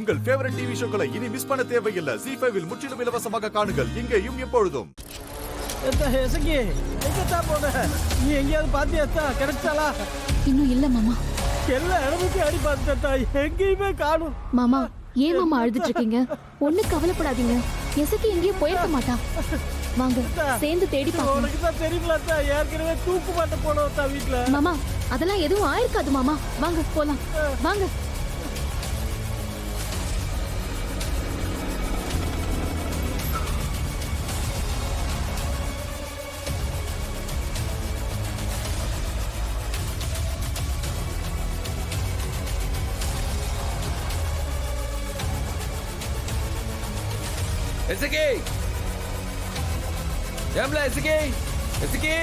உங்கள் favourite TV ஷோக்களை இனி miss பண்ண தேவையில்லை. ZEE5 இல் முற்றிலும் இலவசமாக காணுங்கள். இங்கேயும் எப்பொழுதும். நீ எங்கேயாவது பாத்தியா? கிடைச்சாலா? இன்னும் இல்ல மாமா. எல்லா இடமும் அடி பார்த்தா எங்கேயுமே காணும். மாமா ஏன் மாமா அழுதுட்டு இருக்கீங்க? ஒண்ணு கவலைப்படாதீங்க. எசக்கி எங்கேயும் போயிருக்க மாட்டான். வாங்க சேர்ந்து தேடி பார்ப்போம். உனக்கு தான் தெரியுங்களா? ஏற்கனவே தூக்கு மாட்ட போனவா வீட்டுல. மாமா அதெல்லாம் எதுவும் ஆயிருக்காது மாமா. வாங்க போலாம் வாங்க. எசக்கி ஏம்ல எசக்கி எசக்கி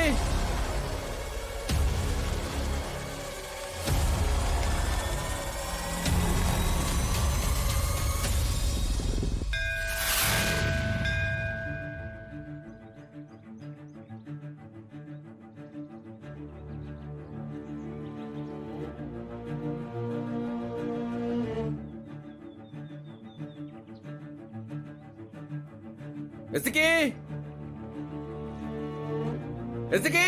எசக்கி எசக்கி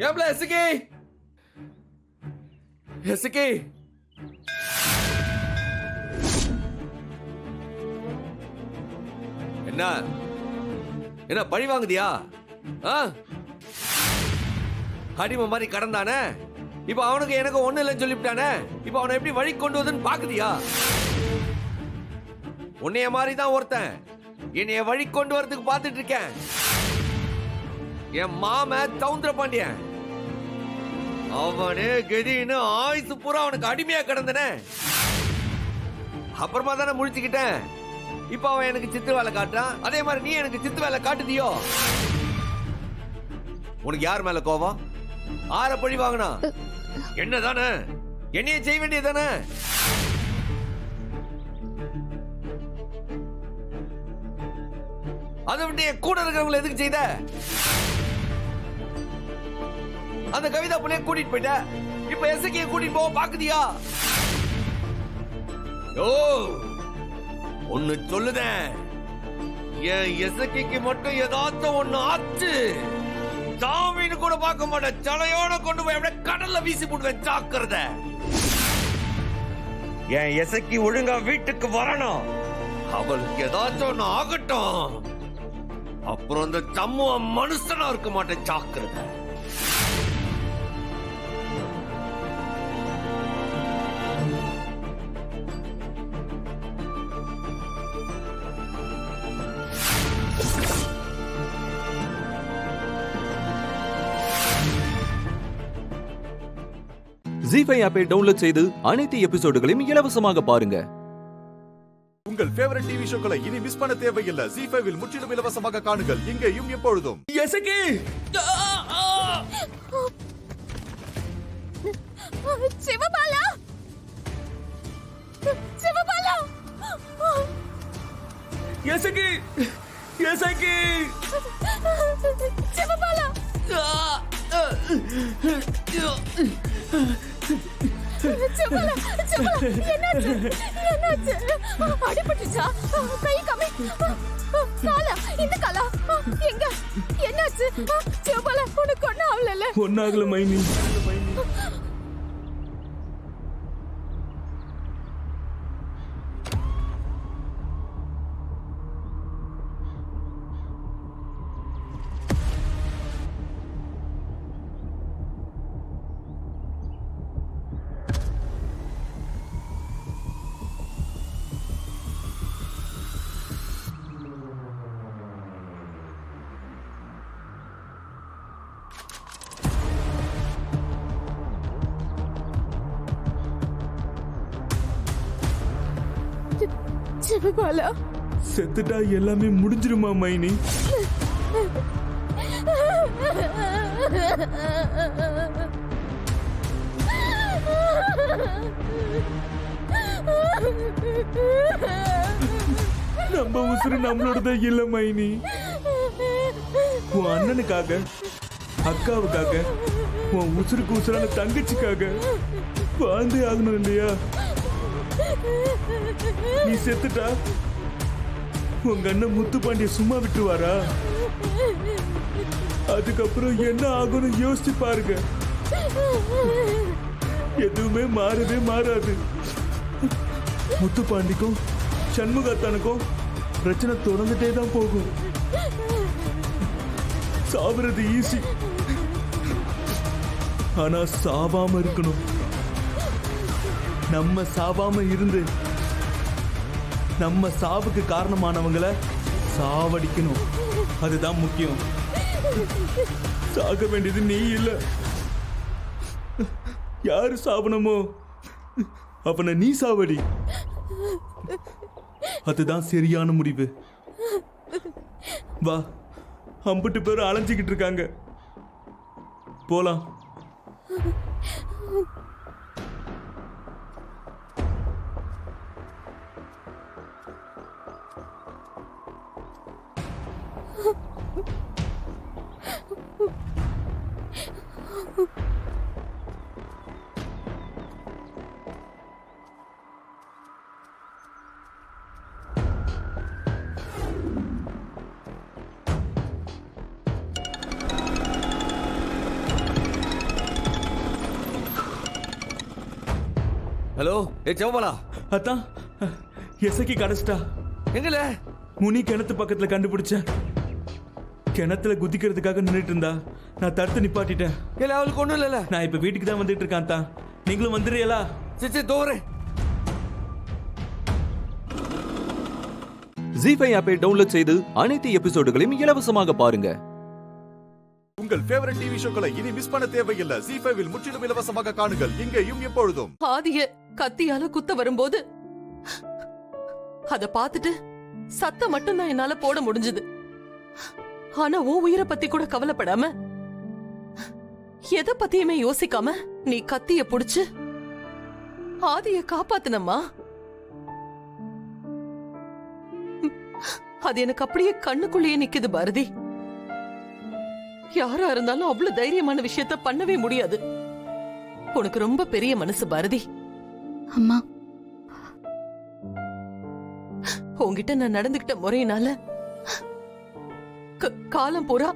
ஏம்ல எசக்கி எசக்கி என்ன என்ன பழி வாங்குதியா? அடிமை மாதிரி கடந்தானே, இப்ப அவனுக்கு எனக்கு ஒண்ணு இல்லைன்னு சொல்லிவிட்டானே, இப்ப அவனை எப்படி வழி கொண்டு வதுன்னு பாக்குதியா? உன்னைய மாதிரிதான் ஒருத்தன் என்னைய வழி கொண்டு வரதுக்கு பார்த்துட்டு இருக்கேன். என் மாம சவுந்தர பாண்டியன், அவனே கதின்னு ஆயுசு பூரா அவனுக்கு அடிமையா கிடந்தனே, அப்புறமா தானே முழிச்சுக்கிட்டேன். இப்ப அவன் எனக்கு சித்து வேலை காட்டுறான், அதே மாதிரி நீ எனக்கு சித்து வேலை காட்டுதியோ? உனக்கு யார் மேல கோவம்? ஆற பழி வாங்கினா என்னதானே? என்னைய செய்ய வேண்டியதானே? அதை விட்டு என் கூட இருக்கிறவங்களை எதுக்கு செய்த? அந்த கவிதா புள்ளைய கூட்டிட்டு போயிட்ட, இப்ப எசக்கிய கூட்டிட்டு போக பாக்குதியா? ஓ ஒன்னு சொல்லுதேன், என் எசக்கிக்கு மட்டும் ஏதாச்சும் ஒண்ணு ஆச்சு, சாமின்னு கூட பார்க்க மாட்டேன், சலையோட கொண்டு போய் அப்படியே கடல்ல வீசி போடுவேன். ஜாக்கிரதை. என் எசக்கி ஒழுங்கா வீட்டுக்கு வரணும், அவளுக்கு ஏதாச்சும் ஒண்ணு ஆகட்டும், அப்புறம் அந்த சம்முவ மனுஷனா இருக்க மாட்டேன். ஜாக்கிரதை. ZEE5 ஆப்பை டவுன்லோட் செய்து அனைத்து எபிசோடுகளையும் இலவசமாக பாருங்க. உங்கள் ஃபேவரட் டிவி ஷோக்களை இனி மிஸ் பண்ண தேவையில்லை. ZEE5 இல் முற்றிலும் இலவசமாக காணுங்கள். இங்கேயும் எப்பொழுதும். எசக்கி சிவபாலா சிவபாலா எசக்கி எசக்கி சிவபாலா சிவபாலா சிவபாலா என்னாச்சு என்னாச்சு? அடிபட்டுச்சா? கை கம்மி, காலா, இந்த காலா எங்க? என்னாச்சு சிவபாலா? உனக்கு ஒன்னும் ஆகல? ஒன்னாகல மைனி. சிவபாலா செத்துட்டா எல்லாமே முடிஞ்சிருமா மைனி? நம்ம உசுறு நம்மளோடதான் இல்ல மைனி. உன் அண்ணனுக்காக, அக்காவுக்காக, உன் உசுருக்கு உசுரான தங்கச்சிக்காக வாழ்ந்தே ஆகணும் இல்லையா? நீ செத்துட்டா உங்க அண்ணன் முத்துப்பாண்டிய சும்மா விட்டுருவாரா? அதுக்கப்புறம் என்ன ஆகும்னு யோசிச்சு பாருங்க. எதுவுமே மாறவே மாறாது. முத்துப்பாண்டிக்கும் சண்முகத்தானுக்கும் பிரச்சனை தொடர்ந்துட்டே தான் போகும். சாவுறது ஈஸி, ஆனா சாவாம இருக்கணும். நம்ம சாவாம இருந்து நம்ம சாவுக்கு காரணமானவங்களை சாவடிக்கணும். அதுதான் முக்கியம். சாக வேண்டியது நீ இல்ல. யாரு சாவணுமோ அவனை நீ சாவடி. அதுதான் சரியான முடிவு. வா, அம்புட்டு பேரும் அலைஞ்சிக்கிட்டு இருக்காங்க, போலாம். ஹலோ, ஏ செவபாலா, அதான் எசக்கி கடைச்சிட்டா. எங்கல? முனி கிணத்து பக்கத்துல கண்டுபிடிச்சேன். கிணத்துல குதிக்கிறதுக்காக நின்றுட்டு இருந்தா, நான் தடுத்து நிப்பாட்டிட்டேன். இல்ல, அவளுக்கு ஒண்ணும் இல்ல. நான் இப்ப வீட்டுக்கு தான் வந்துட்டு இருக்கான் தான். நீங்களும் வந்துடுறீங்களா? சரி தோறேன். ஜி5 ஆப்பை டவுன்லோட் செய்து அனைத்து எபிசோடுகளையும் இலவசமாக பாருங்க. உங்கள் ஃபேவரட் டிவி ஷோக்களை இனி மிஸ் பண்ண தேவையில்லை. ஜி5 முற்றிலும் இலவசமாக காணுங்கள், இங்கேயும் எப்பொழுதும். ஆதிய கத்தியால குத்த வரும்போது அத பார்த்துட்டு சத்தம் மட்டும் தான் என்னால போட முடிஞ்சது. ஆனா உன் உயிரை பத்தி கூட கவலைப்படாம, எதை பத்தியுமே யோசிக்காம நீ கத்திய புடிச்சு ஆதிய காப்பாத்துனம்மா. அது எனக்கு அப்படியே கண்ணுக்குள்ளேயே நிக்குது பாரதி. யாரா இருந்தாலும் அவ்வளவு தைரியமான விஷயத்த பண்ணவே முடியாது. உனக்கு ரொம்ப பெரிய மனசு பாரதி. அம்மா, உன்கிட்ட நான் நடந்துகிட்ட முறையினால காலம் பூரா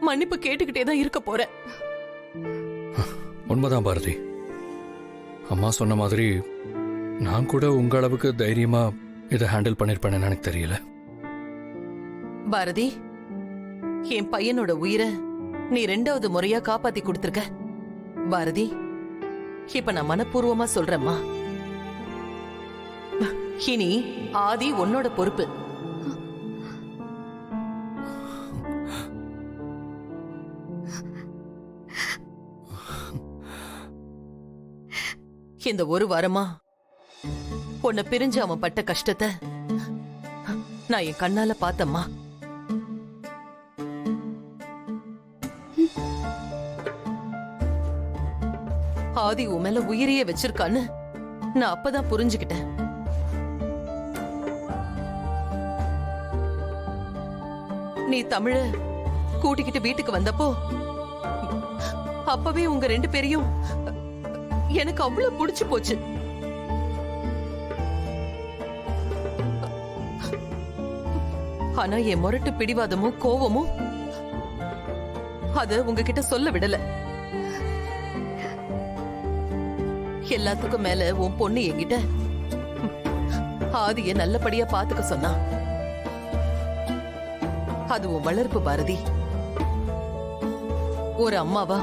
மன்னிப்பு கேட்டுக்கிட்டே தான் இருக்க போறேன். உண்மைதான் பாரதி. அம்மா சொன்ன மாதிரி நான் கூட உங்க அளவுக்கு தைரியமா இதை ஹேண்டில் பண்ணிருப்பேன்னு எனக்கு தெரியல. பாரதி, என் பையனோட உயிரை நீ 2வது முறையா காப்பாத்தி கொடுத்திருக்க. பாரதி, இப்ப நான் மனப்பூர்வமா சொல்றேம்மா, இனி ஆதி உன்னோட பொறுப்பு. இந்த ஒரு வாரமா உன்னை பிரிஞ்சு அவன் பட்ட கஷ்டத்தை நான் என் கண்ணால பார்த்தம்மா. ஆதி உன் மேல உயிரையே வச்சிருக்கான்னு நான் அப்பதான் புரிஞ்சுக்கிட்டேன். நீ தமிழ கூட்டிக்கிட்டு வீட்டுக்கு வந்தப்போ அப்பவே உங்க 2 பேரையும் எனக்கு அவ்வளவு பிடிச்சு போச்சு. ஆனா என் முரட்டு பிடிவாதமும் கோவமும் அத உங்ககிட்ட சொல்ல விடல. எல்லாத்துக்கும் மேல உன் பொண்ணு என்கிட்ட ஆதிய நல்லபடியா பாத்துக்க சொன்னா. அது உன் வளர்ப்பு பாரதி. ஒரு அம்மாவா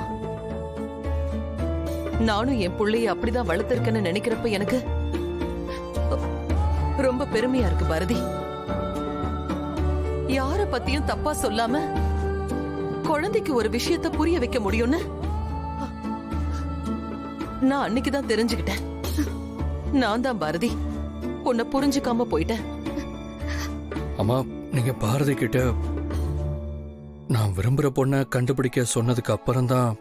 நானும் என் பிள்ளைய அப்படிதான் வளர்த்திருக்கேன்னு நினைக்கிறப்ப எனக்கு ரொம்ப பெருமையா இருக்கு பாரதி. யார பத்தியும் தப்பா சொல்லாம குழந்தைக்கு ஒரு விஷயத்த புரிய வைக்க முடியும்னு நான் அன்னைக்குதான் தெரிஞ்சுக்கிட்டேன். நான் தான் பாரதி உன்னை புரிஞ்சுக்காம போயிட்டேன். அம்மா, நீங்க பாரதி கிட்ட நான் விரும்புற பொண்ணை கண்டுபிடிக்க சொன்னதுக்கு அப்புறம்தான்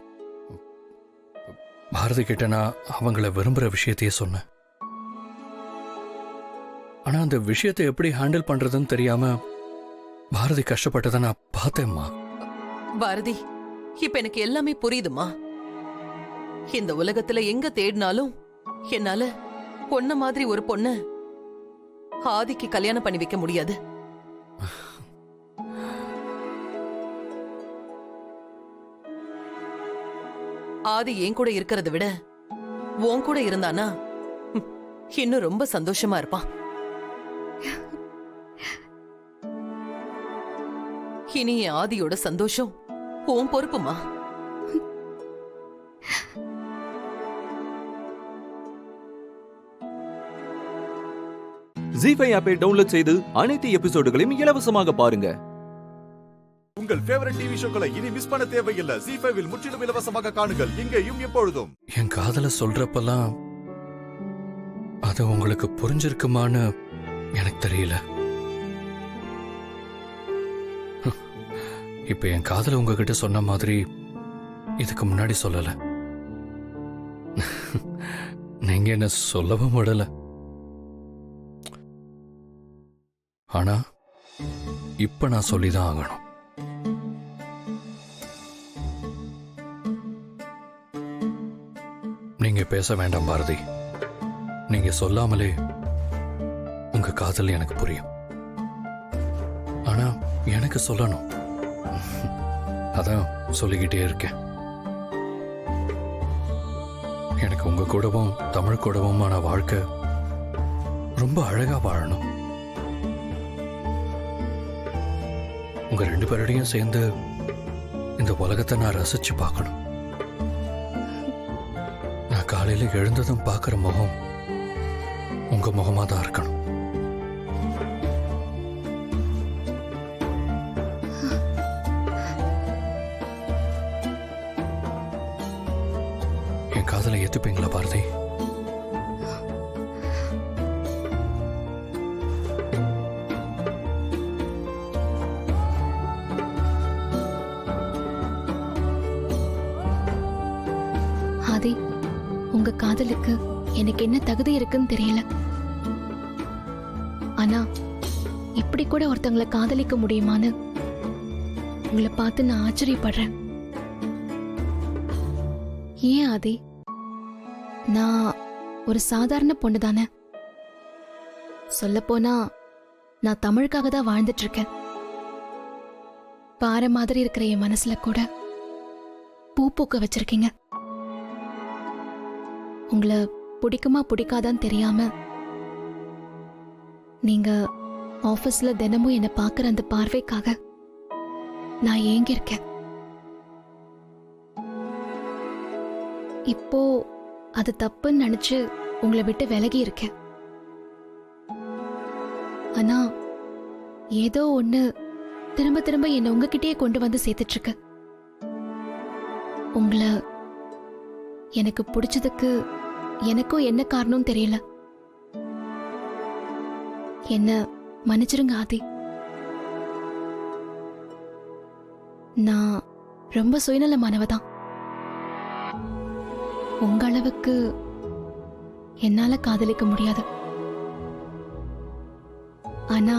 பாரதி கிட்ட நான் அவங்கள விரும்புற விஷயத்தையே சொன்னேன். ஆனா அந்த விஷயத்தை எப்படி ஹேண்டில் பண்றதுன்னு தெரியாம பாரதி கஷ்டப்பட்டதை நான் பார்த்தேம்மா. பாரதி, இப்ப எனக்கு எல்லாமே புரியுதுமா. இந்த உலகத்துல எங்க தேடினாலும் என்னால பொண்ண மாதிரி ஒரு பொண்ண ஆதிக்கு கல்யாணம் பண்ணி வைக்க முடியாது. ஆதி என் கூட இருக்கிறத விட உன் கூட இருந்தானா இன்னும் ரொம்ப சந்தோஷமா இருப்பான். இனி என் ஆதியோட சந்தோஷம் உன் பொறுப்புமா. ஜி5 ஆப்பை டவுன்லோட் செய்து அனைத்து எபிசோடுகளையும் இலவசமாக பாருங்க. உங்கள் ஃபேவரட் டிவி ஷோக்களை இனி மிஸ் பண்ண தேவையில்லை. ஜி5 முற்றிலும் இலவசமாக காணுங்கள் இங்கேயும் எப்பொழுதும். என் காதல சொல்றப்பெல்லாம் அது உங்களுக்கு புரிஞ்சிருக்குமான்னு எனக்கு தெரியல. இப்ப என் காதல உங்ககிட்ட சொன்ன மாதிரி இதுக்கு முன்னாடி சொல்லல. நீங்க என்ன சொல்லவும் விடல. ஆனா இப்ப நான் சொல்லிதான் ஆகணும். நீங்க பேச வேண்டாம் பாரதி. நீங்க சொல்லாமலே உங்க காதல் எனக்கு புரியும். ஆனா எனக்கு சொல்லணும். அதான் சொல்லிக்கிட்டே இருக்கேன். எனக்கு உங்க கூடவும் தமிழ் கூடவுமான வாழ்க்கை ரொம்ப அழகா வாழணும். உங்க 2 பேரோடையும் சேர்ந்து இந்த உலகத்தை நான் ரசிச்சு பார்க்கணும். நான் காலையில எழுந்ததும் பார்க்கிற முகம் உங்க முகமா தான் இருக்கணும். என் காதலை ஏத்துப்பீங்களா பாரதி? ஆதி, உங்க காதலுக்கு எனக்கு என்ன தகுதி இருக்குன்னு தெரியல. ஆனா இப்படி கூட ஒருத்தங்களை காதலிக்க முடியுமான்னு உங்களை பார்த்து நான் ஆச்சரியப்படுறேன். ஏன் ஆதி? நான் ஒரு சாதாரண பொண்ணு தானே. சொல்லப்போனா நான் தமிழுக்காக தான் வாழ்ந்துட்டு இருக்கேன். பாறை மாதிரி இருக்கிற என் மனசுல கூட பூ பூக்க வச்சிருக்கீங்க. உங்களை பிடிக்குமா பிடிக்காதான்னு தெரியாம நீங்க ஆபீஸ்ல தினமும் என்னை பார்க்குற அந்த பார்வைக்காக நான் ஏங்கியிருக்கேன். இப்போ அது தப்புன்னு நினைச்சு உங்களை விட்டு விலகி இருக்கேன். ஆனா ஏதோ ஒண்ணு திரும்ப திரும்ப என்னை உங்ககிட்டயே கொண்டு வந்து சேர்த்துட்டு இருக்கு. உங்களை எனக்கு பிடிச்சதுக்கு எனக்கும் என்ன காரணம் தெரியல. என்ன மன்னிச்சிருங்க ஆதி. நான் ரொம்ப சுயநலமானவதான். உங்க அளவுக்கு என்னால காதலிக்க முடியாது. ஆனா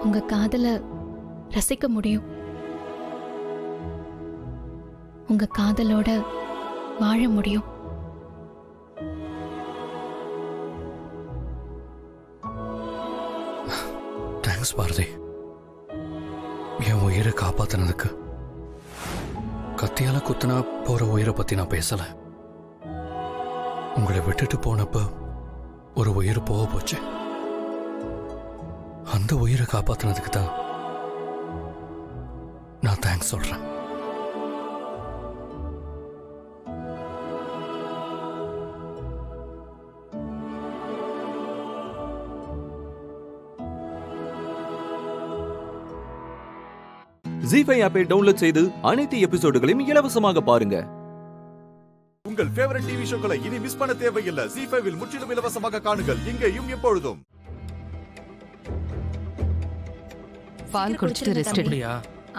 உங்க காதல ரசிக்க முடியும். உங்க காதலோட வாழ முடியும். தேங்க்ஸ் பாரதி. என் உயிரை காப்பாத்தினதுக்கு. கத்தியால குத்துனா போற உயிரை பத்தி நான் பேசல. உங்களை விட்டுட்டு போனப்ப ஒரு உயிர் போக போச்சு. அந்த உயிரை காப்பாத்தினதுக்கு தான் நான் தேங்க்ஸ் சொல்றேன். ஜி5 ஆப்பை டவுன்லோட் செய்து அனைத்து எபிசோடுகளையும் இலவசமாக பாருங்க. உங்கள் ஃபேவரட் டிவி ஷோக்களை இனி மிஸ் பண்ண தேவையில்லை. ஜி5 முற்றிலும் இலவசமாக காணுங்கள் இங்கேயும் எப்பொழுதும். பால் குடிச்சிட்டு ரெஸ்ட் எடு.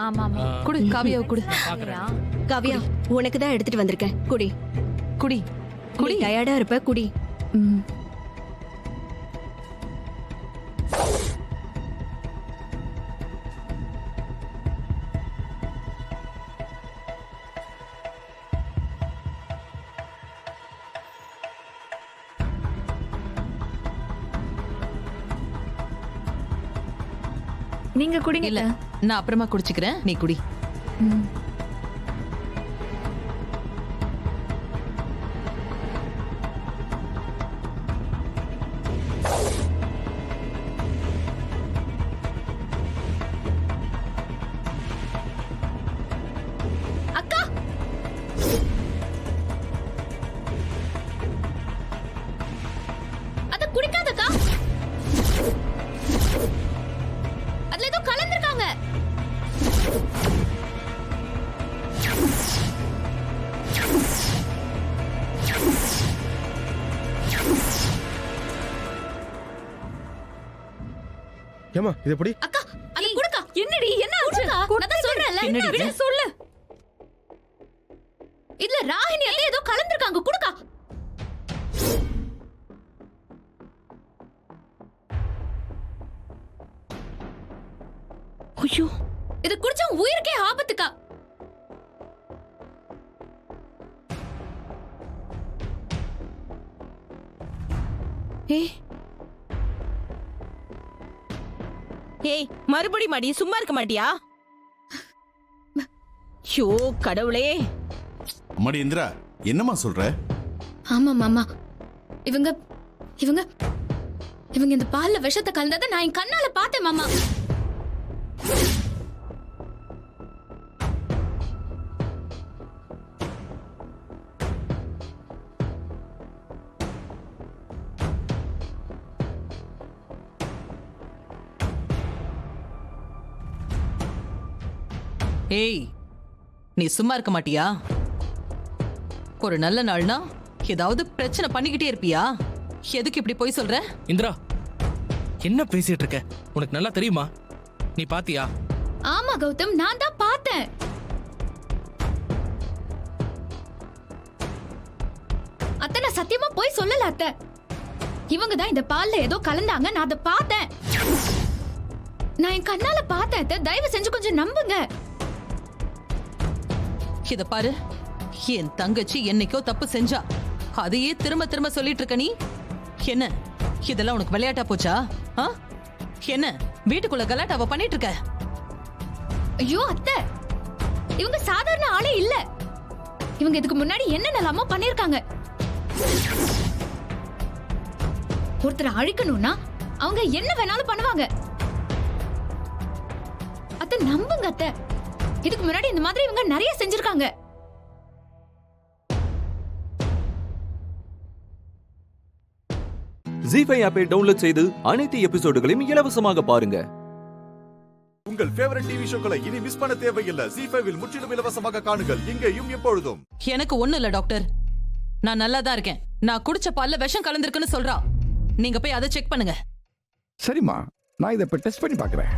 ஆமா ஆமா. குடு, காவியாவை குடு. காவியா, உனக்கு தான் எடுத்துட்டு வந்திருக்கேன். குடி குடி குடி. டயர்டா இருப்ப, குடி. நீங்க குடிங்க. இல்ல நான் அப்புறமா குடிச்சுக்கிறேன், நீ குடி. ம். அக்கா, அத குடிக்காதக்கா. அதுல ஏதோ கலந்திருக்காங்க. ஏமா இது எப்படி? அக்கா, அத குடுக்கா. என்னடி என்ன ஆச்சு? நான் தான் சொல்றேன்ல. என்னடி இது? சொல்லு. இதுல ராகினி ஏதோ கலந்திருக்காங்க. குடுக்கா. ஐயோ, இது குடிச்சா உயிருக்கே ஆபத்துக்கா. ஏய் ஏய், மறுபடி மாடி சும்மா இருக்க மாட்டியா? ஷோ கடவுளே. அம்மாடி இந்திரா, என்னம்மா சொல்ற? ஆமா மாமா, இவங்க இவங்க இவங்க இந்த பால்ல விஷத்தை கலந்ததை நான் என் கண்ணால பார்த்தேன் மாமா. ஏய், நீ சும்மா இருக்க மாட்டியா? ஒரு நல்ல நாள்னா ஏதாவது பிரச்சனை பண்ணிக்கிட்டே இருப்பியா? எதுக்கு இப்படி போய் சொல்ற? இந்திரா, என்ன பேசிட்டு இருக்க? உனக்கு நல்லா தெரியுமா? நீ பாத்தியா? ஆமா கௌதம், நான் தான் பார்த்தேன். அத்தை, நான் சத்தியமா போய் சொல்லல அத்தை. இவங்க தான் இந்த பால்ல ஏதோ கலந்தாங்க. நான் அதை பார்த்தேன். நான் என் கண்ணால பார்த்தேன் அத்தை. தயவு செஞ்சு கொஞ்சம் நம்புங்க. இத பாரு, என் தங்கச்சி என்னைக்கோ தப்பு செஞ்சா, அதையே திரும்ப திரும்ப சொல்லிட்டு இருக்க நீ. என்ன இதெல்லாம் உனக்கு விளையாட்டா போச்சா? என்ன வீட்டுக்குள்ள கலாட்டாவ பண்ணிட்டு இருக்க? ஐயோ அத்தை, இவங்க சாதாரண ஆளே இல்ல. இவங்க இதுக்கு முன்னாடி என்னென்னலாமோ பண்ணிருக்காங்க. ஒருத்தரை அழிக்கணும்னா அவங்க என்ன வேணாலும் பண்ணுவாங்க. அத்தை நம்புங்க அத்தை. இதுக்கு முன்னாடி இந்த மாதிரி இவங்க நிறைய செஞ்சிருக்காங்க. ஜி5 ஆப்பை டவுன்லோட் செய்து அனைத்து எபிசோடுகளையும் இலவசமாக பாருங்க. உங்கள் ஃபேவரட் டிவி ஷோக்களை இனி மிஸ் பண்ண தேவையில்லை. ஜி5 முற்றிலும் இலவசமாக காணுங்கள், இங்கேயும் எப்பொழுதும். எனக்கு ஒண்ணு இல்ல டாக்டர், நான் நல்லா தான் இருக்கேன். நான் குடிச்ச பால்ல விஷம் கலந்திருக்குன்னு சொல்றா. நீங்க போய் அதை செக் பண்ணுங்க. சரிம்மா, நான் இதை இப்ப டெஸ்ட் பண்ணி பார்க்கறேன்.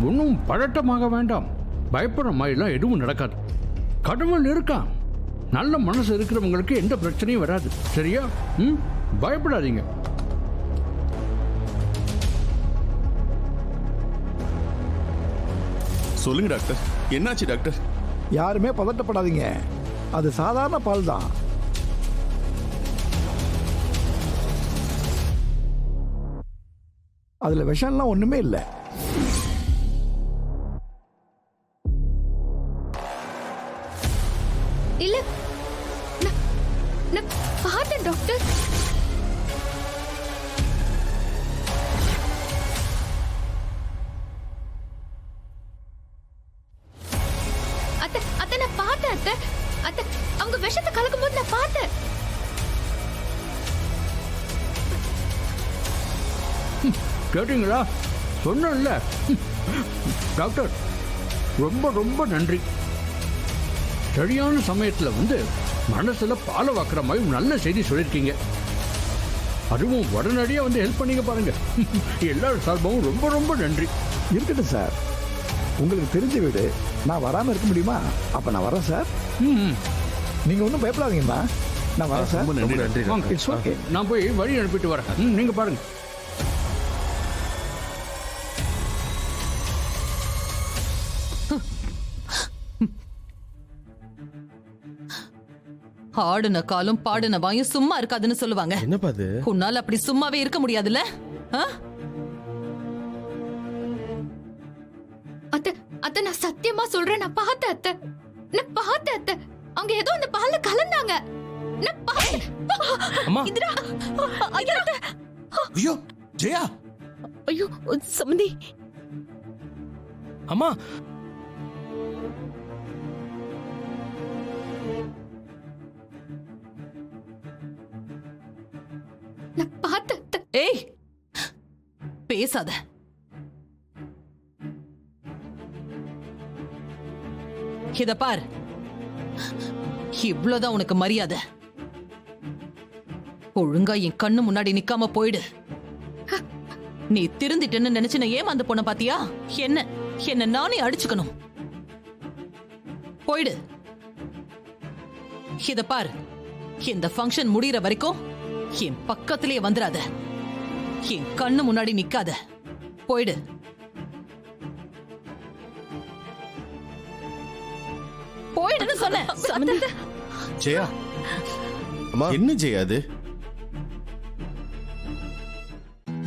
ஒன்றும் பதட்டமாக வேண்டாம். பயப்படுற மாதிரிலாம் எதுவும் நடக்காது. கடவுள் இருக்கான். நல்ல மனசு இருக்கிறவங்களுக்கு எந்த பிரச்சனையும் வராது. சரியா? பயப்படாதீங்க. சொல்லுங்க டாக்டர், என்னாச்சு டாக்டர்? யாருமே பதட்டப்படாதீங்க. அது சாதாரண பால் தான். அதுல விஷம்லாம் ஒண்ணுமே இல்லை. இல்ல, நான் பார்த்தேன் டாக்டர். அத்தை, அத்தை நான் பார்த்தேன் அத்தை. அத்தை, அவங்க விஷத்தை கலக்கும் போது நான் பார்த்தேன். கேட்டீங்களா? சொன்னேன்ல. டாக்டர், ரொம்ப ரொம்ப நன்றி. சரியான சமயத்தில் வந்து மனசுல பால வாக்குற மாதிரி நல்ல செய்தி சொல்லியிருக்கீங்க. அதுவும் உடனடியா வந்து ஹெல்ப் பண்ணீங்க பாருங்க. எல்லாரும் சார்பாகவும் ரொம்ப ரொம்ப நன்றி. இருக்கட்டும் சார், உங்களுக்கு தெரிஞ்ச வீடு, நான் வராமல் இருக்க முடியுமா? அப்போ நான் வரேன் சார். நீங்கள் ஒன்றும் பயப்படாதீங்கம்மா, நான் வரேன் சார். ரொம்ப நன்றி. It's okay. நான் போய் வழி அனுப்பிட்டு வரேன். நீங்க பாருங்க. ஆடுன காலும் பாடுன வாயும் சும்மா இருக்காதுன்னு சொல்லுவாங்க. என்னப்பா அது? உன்னால அப்படி சும்மாவே இருக்க முடியாதுல்ல? அத்தை அத்தை நான் சத்தியமா சொல்றேன், நான் பார்த்தேன் அத்தை, நான் பார்த்தேன் அத்தை. அவங்க ஏதோ அந்த பால்ல கலந்தாங்க. நான் பார்த்தேன். அம்மா. இந்திரா, ஐயோ அத்தை. ஐயோ ஜெயா. ஐயோ சம்பந்தி. அம்மா. நான் பார்த்தேன் அத்தை. ஏய், பேசாத. இத பார், இவ்வளவுதான் உனக்கு மரியாதை. ஒழுங்கா என் கண்ணு முன்னாடி நிக்காம போயிடு. நீ திருந்திட்டேன்னு நினைச்சு நான் ஏமாந்து போன பாத்தியா? என்ன நானே அடிச்சுக்கணும். போயிடு. இத பார், இந்த ஃபங்க்ஷன் முடியற வரைக்கும் என் பக்கத்திலேயே வந்துராத. என் கண்ணு முன்னாடி நிக்காத. போயிடு. போயிடுன்னு சொன்னேன். ஜெயா. அம்மா என்ன ஜெயா அது?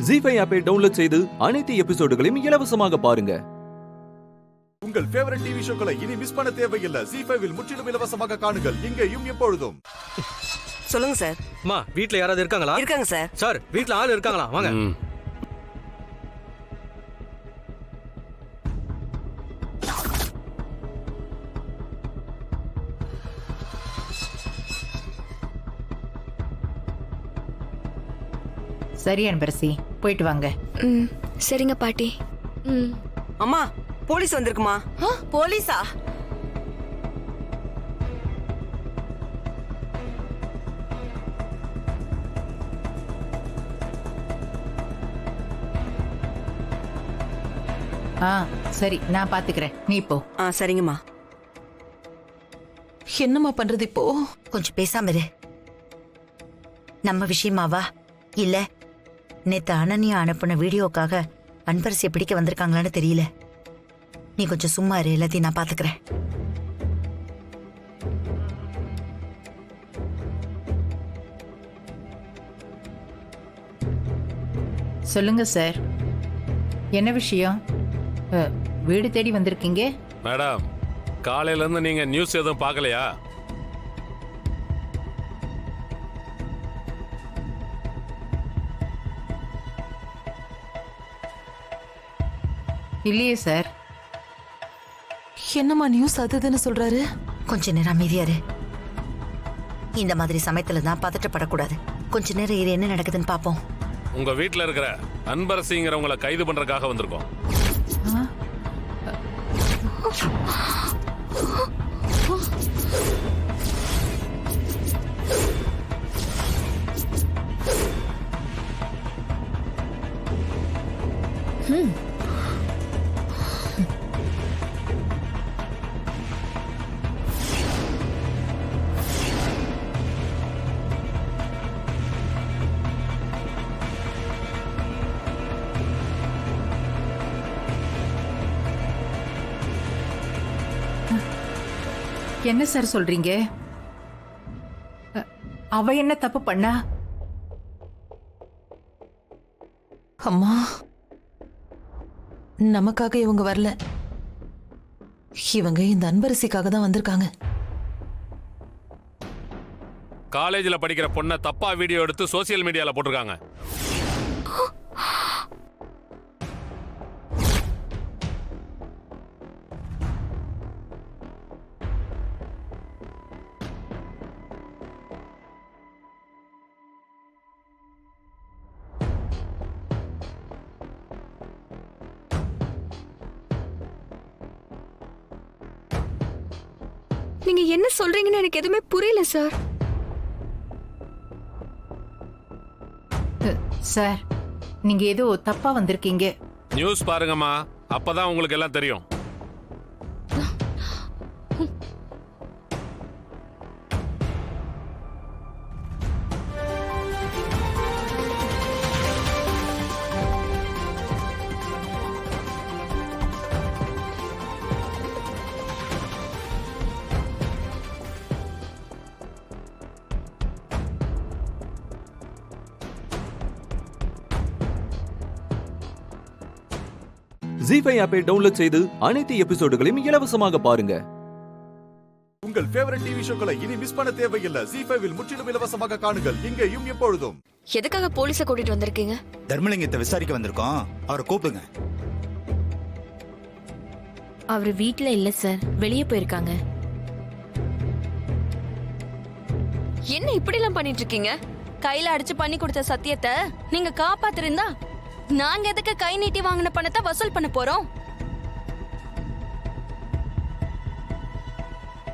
ஜி5 ஆப்பை டவுன்லோட் செய்து அனைத்து எபிசோடுகளையும் இலவசமாக பாருங்க. உங்கள் ஃபேவரட் டிவி ஷோக்களை இனி மிஸ் பண்ண தேவையில்லை. ஜி5 முற்றிலும் இலவசமாக காணுங்கள், இங்கேயும் எப்பொழுதும். சொல்லுங்க சார். அம்மா வீட்ல யாராவது இருக்காங்களா? இருக்காங்க சார். சார் வீட்ல ஆள் இருக்காங்களா? வாங்க. சரி அன்பரசி, போயிட்டு வாங்க. சரிங்க பாட்டி. அம்மா போலீஸ் வந்திருக்குமா? போலீஸா? சரி நான் பாத்துக்கிறேன், நீ போ. சரிங்கம்மா. என்னம்மா பண்றது இப்போ? கொஞ்சம் பேசாம இரு. நம்ம விஷயமாவா இல்ல நேத்து அனன்யா அனுப்பின வீடியோக்காக அன்பரசியை பிடிக்க வந்திருக்காங்களான்னு தெரியல. நீ கொஞ்சம் சும்மா இரு, எல்லாத்தையும் நான் பாத்துக்கிறேன். சொல்லுங்க சார், என்ன விஷயம்? வீடு தேடி வந்திருக்கீங்க? மேடம், காலையில இருந்து நீங்க நியூஸ் எதுவும் பார்க்கலையா? இல்லையே சார். என்னம்மா நியூஸ் அதுன்னு சொல்றாரு? கொஞ்ச நேரம் அமைதியா இரு. இந்த மாதிரி சமயத்துல தான் பதட்டப்படக்கூடாது. கொஞ்ச நேரம் இரு, என்ன நடக்குதுன்னு பாப்போம். உங்க வீட்டுல இருக்கிற அன்பரசிங்கிறவங்களை கைது பண்றதுக்காக வந்திருக்கோம். என்ன சார் சொல்றீங்க? அவ என்ன தப்பு பண்ணா? அம்மா, நமக்காக இவங்க வரல. இவங்க இந்த அன்பரசிக்காக தான் வந்திருக்காங்க. காலேஜில் படிக்கிற பொண்ணை தப்பா வீடியோ எடுத்து சோசியல் மீடியால போட்டிருக்காங்க. நீங்க என்ன சொல்றீங்கன்னு எனக்கு எதுவுமே புரியல சார். சார் நீங்க ஏதோ தப்பா வந்திருக்கீங்க. நியூஸ் பாருங்கம்மா, அப்பதான் உங்களுக்கு எல்லாம் தெரியும். ஜி5 ஆப்பை டவுன்லோட் செய்து அனைத்து எபிசோடுகளையும் இலவசமாக பாருங்க. உங்கள் ஃபேவரட் டிவி ஷோக்களை இனி மிஸ் பண்ண தேவையில்லை. ஜி5 முற்றிலும் இலவசமாக காணுங்கள் இங்கேயும் எப்பொழுதும். எதுக்காக போலீஸை கூட்டிட்டு வந்திருக்கீங்க? தர்மலிங்கத்தை விசாரிக்க வந்திருக்கோம், அவரை கூப்பிடுங்க. அவர் வீட்ல இல்ல சார், வெளியே போயிருக்காங்க. என்ன இப்படி எல்லாம் பண்ணிட்டு இருக்கீங்க? கையில அடிச்சு பண்ணி கொடுத்த சத்தியத்தை நீங்க காப்பாத்திருந்தா நாங்க எதுக்கு கை நீட்டி வாங்கின பணத்தை வசூல் பண்ண போறோம்?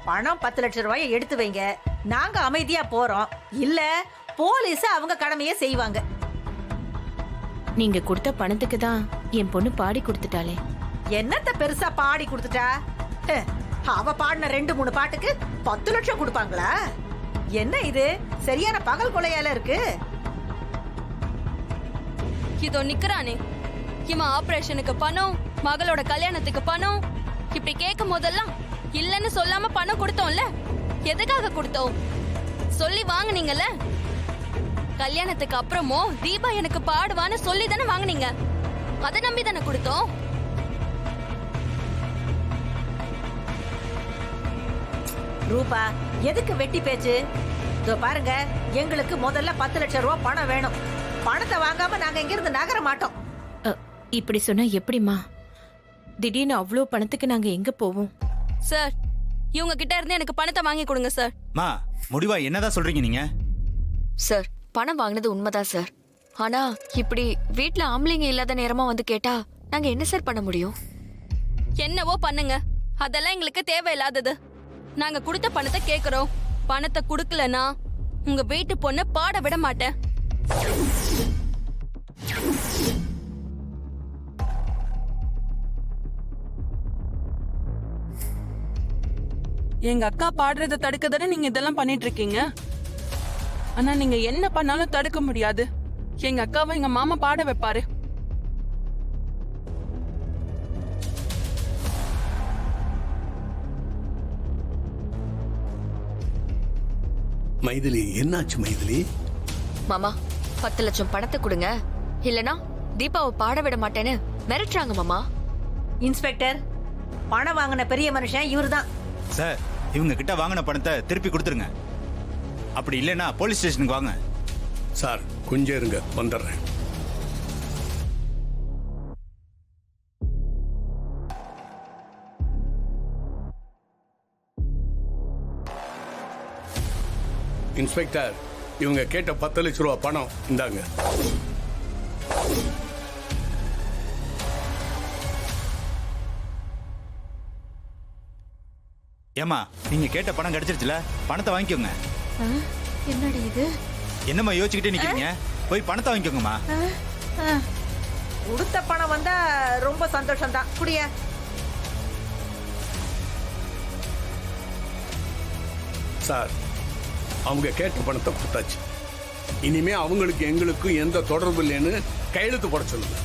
பணம் 10 லட்சம் ரூபாயை எடுத்து வைங்க, நாங்க அமைதியா போறோம். இல்ல போலீஸ் அவங்க கடமையை செய்வாங்க. நீங்க கொடுத்த பணத்துக்கு தான் என் பொண்ணு பாடி கொடுத்துட்டாளே. என்னத்த பெருசா பாடி கொடுத்துட்டா? அவ பாடின 2-3 பாட்டுக்கு 10 லட்சம் கொடுப்பாங்களா? என்ன இது சரியான பகல் கொலையால இருக்கு? இதோ நிக்கிறானே, இவன் ஆபரேஷனுக்கு பணம், மகளோட கல்யாணத்துக்கு பணம். இப்படி கேட்கும் போதெல்லாம் இல்லன்னு சொல்லாம பணம் கொடுத்தோம்ல. எதுக்காக கொடுத்தோம்? சொல்லி வாங்குனீங்கல்ல. கல்யாணத்துக்கு அப்புறமும் தீபா எனக்கு பாடுவான்னு சொல்லி தானே வாங்குனீங்க. அதை நம்பி தானே கொடுத்தோம். ரூபா எதுக்கு வெட்டி பேச்சு? இதோ பாருங்க, எங்களுக்கு முதல்ல 10 லட்சம் ரூபாய் பணம் வேணும். பணத்தை வாங்காம நாங்க இங்க இருந்து நகர மாட்டோம். இப்படி சொன்னா எப்படிமா? திடீர்னு அவ்வளோ பணத்துக்கு நாங்க எங்க போவோம்? சார், இவங்க கிட்ட இருந்து எனக்கு பணத்தை வாங்கி கொடுங்க சார். மா, முடிவா என்னதான் சொல்றீங்க நீங்க? சார், பணம் வாங்கினது உண்மைதான் சார். ஆனா இப்படி வீட்ல ஆம்பளைங்க இல்லாத நேரமா வந்து கேட்டா நாங்க என்ன சார் பண்ண முடியும்? என்னவோ பண்ணுங்க, அதெல்லாம் எங்களுக்கு தேவையில்லாதது. நாங்க கொடுத்த பணத்தை கேக்குறோம். பணத்தை கொடுக்கலனா உங்க வீட்டு பொண்ணை பாட விட மாட்டேன். எங்க அக்கா பாடுறத தடுக்க தானே நீங்க இதெல்லாம் பண்ணிட்டு இருக்கீங்க. ஆனா நீங்க என்ன பண்ணாலும் தடுக்க முடியாது. எங்க அக்காவை எங்க மாமா பாட வைப்பாரு. மைதிலி, என்னாச்சு மைதிலி? மாமா, 10 லட்சம் பணத்தை கொடுங்க, இல்லனா தீபாவை பாட விட மாட்டேன்னு மிரட்டுறாங்க மாமா. இன்ஸ்பெக்டர், பணம் வாங்கின பெரிய மனுஷன் இவருதான். சார், இவங்க கிட்ட வாங்கின பணத்தை திருப்பி கொடுத்துருங்க. அப்படி இல்லைன்னா போலீஸ் ஸ்டேஷனுக்கு வாங்க. சார், கொஞ்சம் இருங்க, வந்துடுறேன். இன்ஸ்பெக்டர், இவங்க கேட்ட 10 லட்சம் ரூபாய் பணம் இந்தாங்க. ஏமா, நீங்க கேட்ட பணம் கிடைச்சிருச்சுல, பணத்தை வாங்கிக்கோங்க. என்னடி இது? என்னம்மா யோசிச்சுக்கிட்டே நிக்கிறீங்க? போய் பணத்தை வாங்கிக்கோங்கம்மா. கொடுத்த பணம் வந்தா ரொம்ப சந்தோஷம் தான். குடிய சார், அவங்க கேட்ட பணத்தை கொடுத்தாச்சு. இனிமே அவங்களுக்கு எங்களுக்கும் எந்த தொடர்பு இல்லைன்னு கையெழுத்து போட சொல்லுங்க.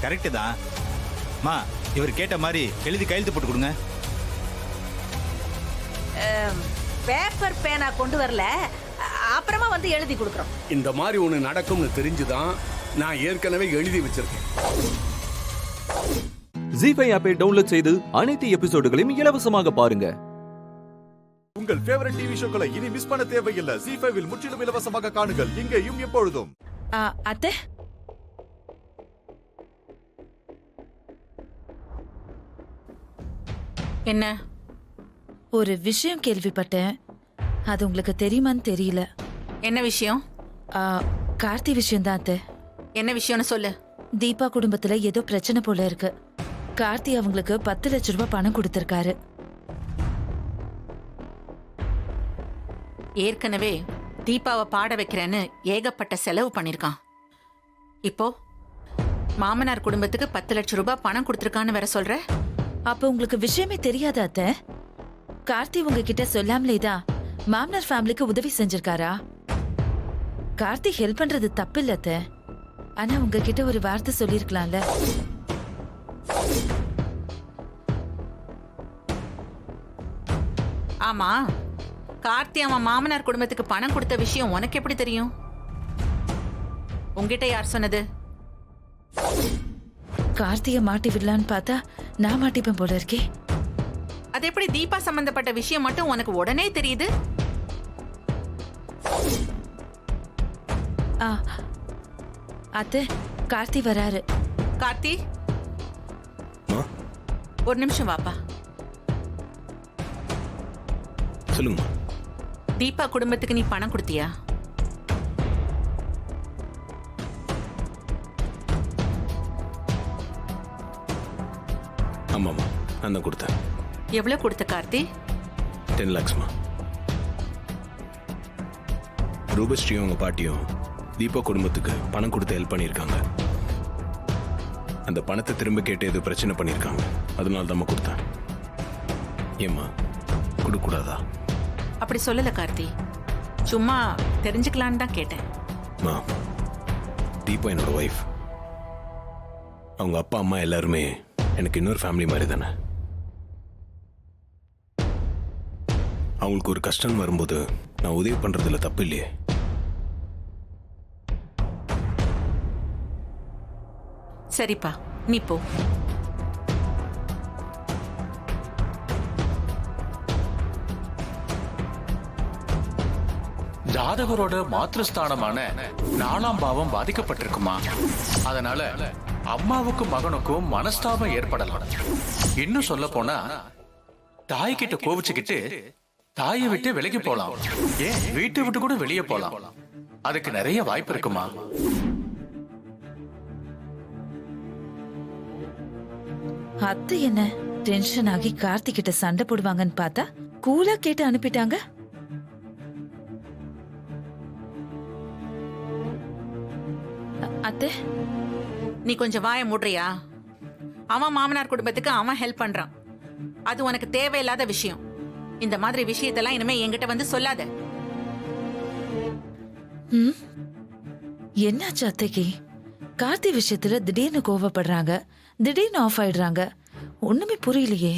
கரெக்டு தான். மா, இவர் கேட்ட மாதிரி எழுதி கையெழுத்து போட்டு கொடுங்க. பேப்பர் பேனா கொண்டு வரல, அப்புறமா வந்து எழுதி கொடுக்குறோம். இந்த மாதிரி ஒண்ணு நடக்கும்னு தெரிஞ்சுதான் நான் ஏற்கனவே எழுதி வச்சிருக்கேன். ஜி5 ஆப்பை டவுன்லோட் செய்து அனைத்து எபிசோடுகளையும் இலவசமாக பாருங்க. உங்கள் ஃபேவரட் டிவி ஷோக்களை இனி மிஸ் பண்ண தேவையில்லை. ஜி5 முற்றிலும் இலவசமாக காணுங்கள் இங்கேயும் எப்பொழுதும். அத்தை, என்ன? ஒரு விஷயம் கேள்விப்பட்டேன். அது உங்களுக்கு தெரியுமான்னு தெரியல. என்ன விஷயம்? கார்த்தி விஷயம் தான் அத்தை. என்ன விஷயம்னு சொல்லு. தீபா குடும்பத்துல ஏதோ பிரச்சனை போல இருக்கு. கார்த்தி அவங்களுக்கு 10 லட்சம் ரூபாய் பணம் கொடுத்திருக்காரு. ஏற்கனவே தீபாவை பாட வைக்கிறேன்னு ஏகப்பட்ட செலவு பண்ணிருக்கான். இப்போ மாமனார் குடும்பத்துக்கு 10 லட்சம் ரூபாய் பணம் கொடுத்திருக்கான்னு வேற சொல்ற. அப்ப உங்களுக்கு விஷயமே தெரியாதா அத்தை? கார்த்தி உங்ககிட்ட சொல்லாமலேதான் மாமனார் ஃபேமிலிக்கு உதவி செஞ்சிருக்காரா? கார்த்தி ஹெல்ப் பண்றது தப்பு இல்ல அத்தை. ஆனா உங்ககிட்ட ஒரு வார்த்தை சொல்லிருக்கலாம்ல. ஆமா, கார்த்தி அவன் மாமனார் குடும்பத்துக்கு பணம் கொடுத்த விஷயம் உனக்கு எப்படி தெரியும்? உங்ககிட்ட யார் சொன்னது? கார்த்திய மாட்டி விடலான்னு பார்த்தா நான் மாட்டிப்பேன் போல இருக்கே. அது எப்படி தீபா சம்பந்தப்பட்ட விஷயம் மட்டும் உனக்கு உடனே தெரியுது? அத்தை, கார்த்தி வராரு. கார்த்தி, ஒரு நிமிஷம் வாப்பா. சொல்லுங்க. தீபா குடும்பத்துக்கு நீ பணம் கொடுத்தியா? ஆமாம்மா, நான் தான் கொடுத்தேன். எவ்வளவு கொடுத்த கார்த்தி? 10 lakhsமா. ரூபஸ்ரீயும் உங்க பாட்டியும் தீபா குடும்பத்துக்கு பணம் கொடுத்து ஹெல்ப் பண்ணியிருக்காங்க. அந்த பணத்தை திரும்ப கேட்டு எது பிரச்சனை பண்ணியிருக்காங்க. அதனால தான் கொடுத்தேன். ஏம்மா, கொடுக்கூடாதா? அப்படி சொல்லல கார்த்தி, சும்மா தெரிஞ்சுக்கலான்னு தான் கேட்டேன். மா, தீபா என்னோட ஒய்ஃப். அவங்க அப்பா அம்மா எல்லாருமே எனக்கு இன்னொரு ஃபேமிலி மாதிரி தானே. அவங்களுக்கு ஒரு கஷ்டம் வரும்போது நான் உதவி பண்றதுல தப்பு இல்லையே. சரிப்பா, நீ போ. ஜாதகரோட மாத்ருஸ்தானமான 4ஆம் பாவம் பாதிக்கப்பட்டிருக்குமா. அதனால அம்மாவுக்கும் மகனுக்கும் மனஸ்தாபம் ஏற்படலாம். இன்னும் சொல்ல போனா தாய்கிட்ட கோவிச்சுக்கிட்டு தாயை விட்டு விலகி போலாம். ஏன் வீட்டை விட்டு கூட வெளியே போலாம். அதுக்கு நிறைய வாய்ப்பு இருக்குமா. அத்தை என்ன டென்ஷன் ஆகி கார்த்தி கிட்ட சண்டை போடுவாங்கன்னு பார்த்தா கூலா கேட்டு அனுப்பிட்டாங்க. அத்தை, நீ கொஞ்சம் வாயை மூடுறியா? அவன் மாமனார் குடும்பத்துக்கு அவன் ஹெல்ப் பண்றான். அது உனக்கு தேவையில்லாத விஷயம். இந்த மாதிரி விஷயத்தெல்லாம் இனிமே என்கிட்ட வந்து சொல்லாத. என்னாச்சு அத்தைக்கு? கார்த்தி விஷயத்துல திடீர்னு கோவப்படுறாங்க, திடீர்னு ஆஃப் ஆயிடுறாங்க. ஒண்ணுமே புரியலையே.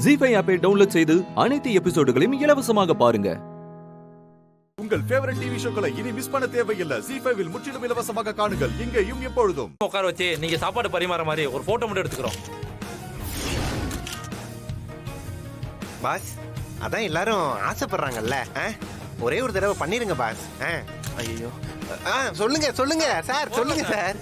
ஜீஃபை ஆப்பை டவுன்லோட் செய்து அனைத்து எபிசோடுகளையும் இலவசமாக பாருங்க. உங்கள் ஃபேவரட் டிவி ஷோக்களை இனி மிஸ் பண்ண தேவையில்லை. ஜீஃபைவில் முற்றிலும் இலவசமாக காணுங்கள், இங்கேயும் எப்பொழுதும். உட்கார வச்சு நீங்க சாப்பாடு பரிமாற மாதிரி ஒரு போட்டோ மட்டும் எடுத்துக்கிறோம். பாஸ், அதான் எல்லாரும் ஆசைப்படுறாங்கல்ல, ஒரே ஒரு தடவை பண்ணிருங்க பாஸ். ஐயோ, சொல்லுங்க சொல்லுங்க சார், சொல்லுங்க சார்.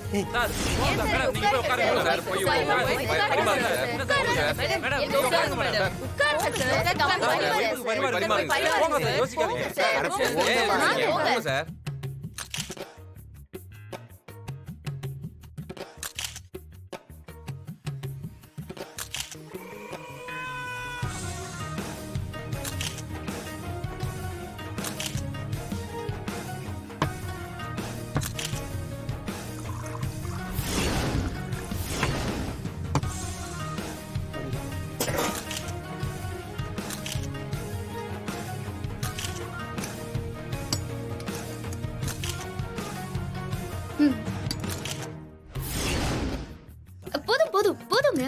போதும் போதும் போதுங்க.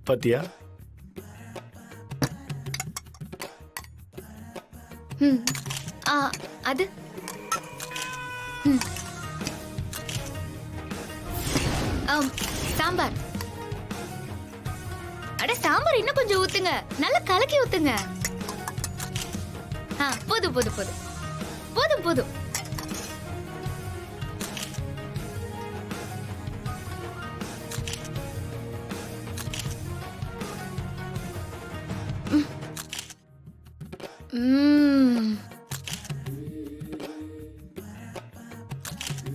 பாத்தியா? அது சாம்பார். அட, சாம்பார் இன்னும் கொஞ்சம் ஊத்துங்க, நல்லா கலக்கி ஊத்துங்க. போதும் போதும் போதும் போதும் போதும்.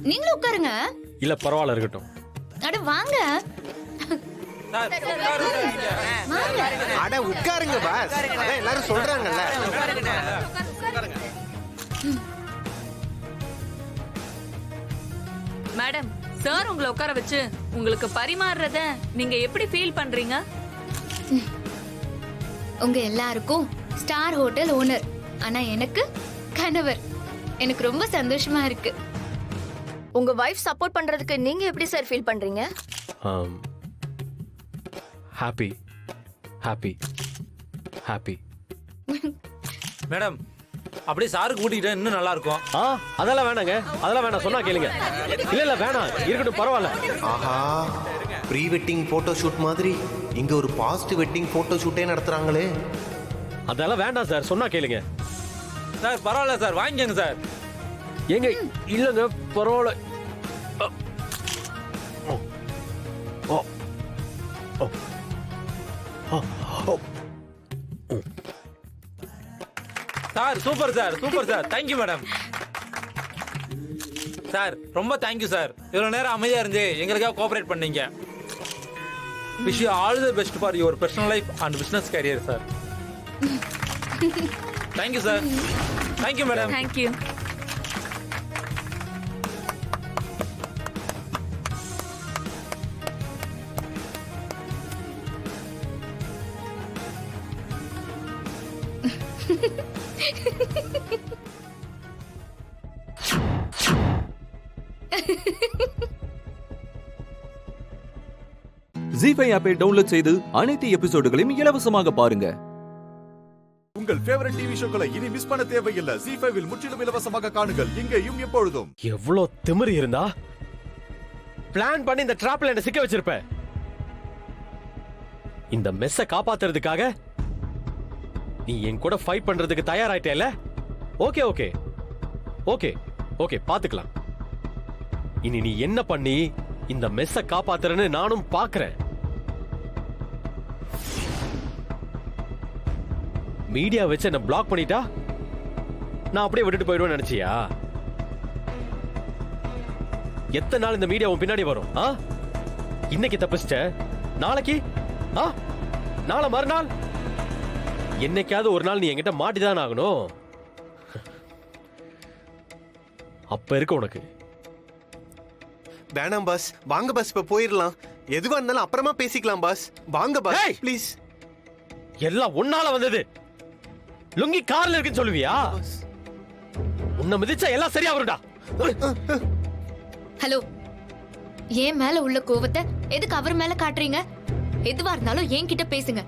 நீங்களும் உட்காருங்க. இல்ல பரவாயில்ல, இருக்கட்டும். அட வாங்க. அட உட்காருங்க பாஸ், அதான் எல்லாரும் சொல்றாங்கல்ல. உட்காருங்க. மேடம், சார் உங்களை உட்கார வச்சு உங்களுக்கு பரிமாறுறத நீங்க எப்படி ஃபீல் பண்றீங்க? உங்க எல்லாருக்கும் ஸ்டார் ஹோட்டல் ஓனர், ஆனா எனக்கு கணவர். எனக்கு ரொம்ப சந்தோஷமா இருக்கு. உங்க வைஃப் சப்போர்ட் பண்றதுக்கு நீங்க எப்படி சார் ஃபீல் பண்றீங்க? Happy happy happy. மேடம், அப்படியே சாருக்கு கூட்டிக்கிட்டா இன்னும் நல்லா இருக்கும். அதெல்லாம் வேணாங்க, அதெல்லாம் வேணாம், சொன்னா கேளுங்க. இல்ல வேணாம், இருக்கட்டும், பரவாயில்ல. ஆஹா, ப்ரீ வெட்டிங் போட்டோ ஷூட் மாதிரி இங்க ஒரு பாஸ்ட் வெட்டிங் போட்டோ ஷூட்டே நடத்துறாங்களே. அதெல்லாம் வேண்டாம் சார், சொன்னா கேளுங்க. சார் பரவாயில்ல சார், வாங்கிக்கோங்க சார். எங்க இல்லங்க, பரவாயில்ல. Sir super sir, super sir. Thank you madam. Sir ரொம்ப தேங்க்யூ சார். இவ்வளவு நேரம் அமைதியா இருந்து எங்களுக்காக கோஆபரேட் பண்ணீங்க. Wish you all the best for your personal life and business career sir. Thank you sir. Thank you madam. Thank you. Zee five ஆப்பை டவுன்லோட் செய்து அனைத்து எபிசோடுகளையும் இலவசமாக பாருங்க. உங்கள் ஃபேவரட் டிவி ஷோக்களை இனி மிஸ் பண்ண தேவையில்லை. ஜீ5 முற்றிலும் இலவசமாக காணுங்கள், இங்கேயும் எப்பொழுதும். எவ்வளவு திமிரு இருந்தா பிளான் பண்ணி இந்த டிராப்ல என்ன சிக்க வச்சிருப்ப. இந்த மெஸ்ஸ காப்பாத்துறதுக்காக நீ என் கூட ஃபைட் பண்றதுக்கு தயாராயிட்டேல. ஓகே ஓகே ஓகே ஓகே, பாத்துக்கலாம். இனி நீ என்ன பண்ணி இந்த மெஸ்ஸ காப்பாத்துறன்னு நானும் பாக்குறேன். மீடியா வச்சு என்ன பிளாக் பண்ணிட்டா நான் அப்படியே விட்டுட்டு போயிடுவேன்னு நினைச்சியா? எத்தனை நாள் இந்த மீடியா உன் பின்னாடி வரும்? இன்னைக்கு தப்பிச்சிட்ட, நாளைக்கு நாளை மறுநாள் என்னைக்காவது ஒரு நாள் நீ என்கிட்ட மாட்டிதான் ஆகணும். அப்ப இருக்கு உனக்கு. வேணாம் பாஸ், வாங்க பாஸ், இப்ப போயிடலாம். எதுவா இருந்தாலும் அப்புறமா பேசிக்கலாம் பாஸ். வாங்க பாஸ் ப்ளீஸ். எல்லாம் உன்னால வந்தது. லுங்கி கார்ல இருக்குன்னு சொல்லுவியா? உன்னை மிதிச்சா எல்லாம் சரியா வரும்டா. ஹலோ, ஏன் மேல உள்ள கோவத்தை எதுக்கு அவர் மேல காட்டுறீங்க? எதுவா இருந்தாலும் என்கிட்ட பேசுங்க.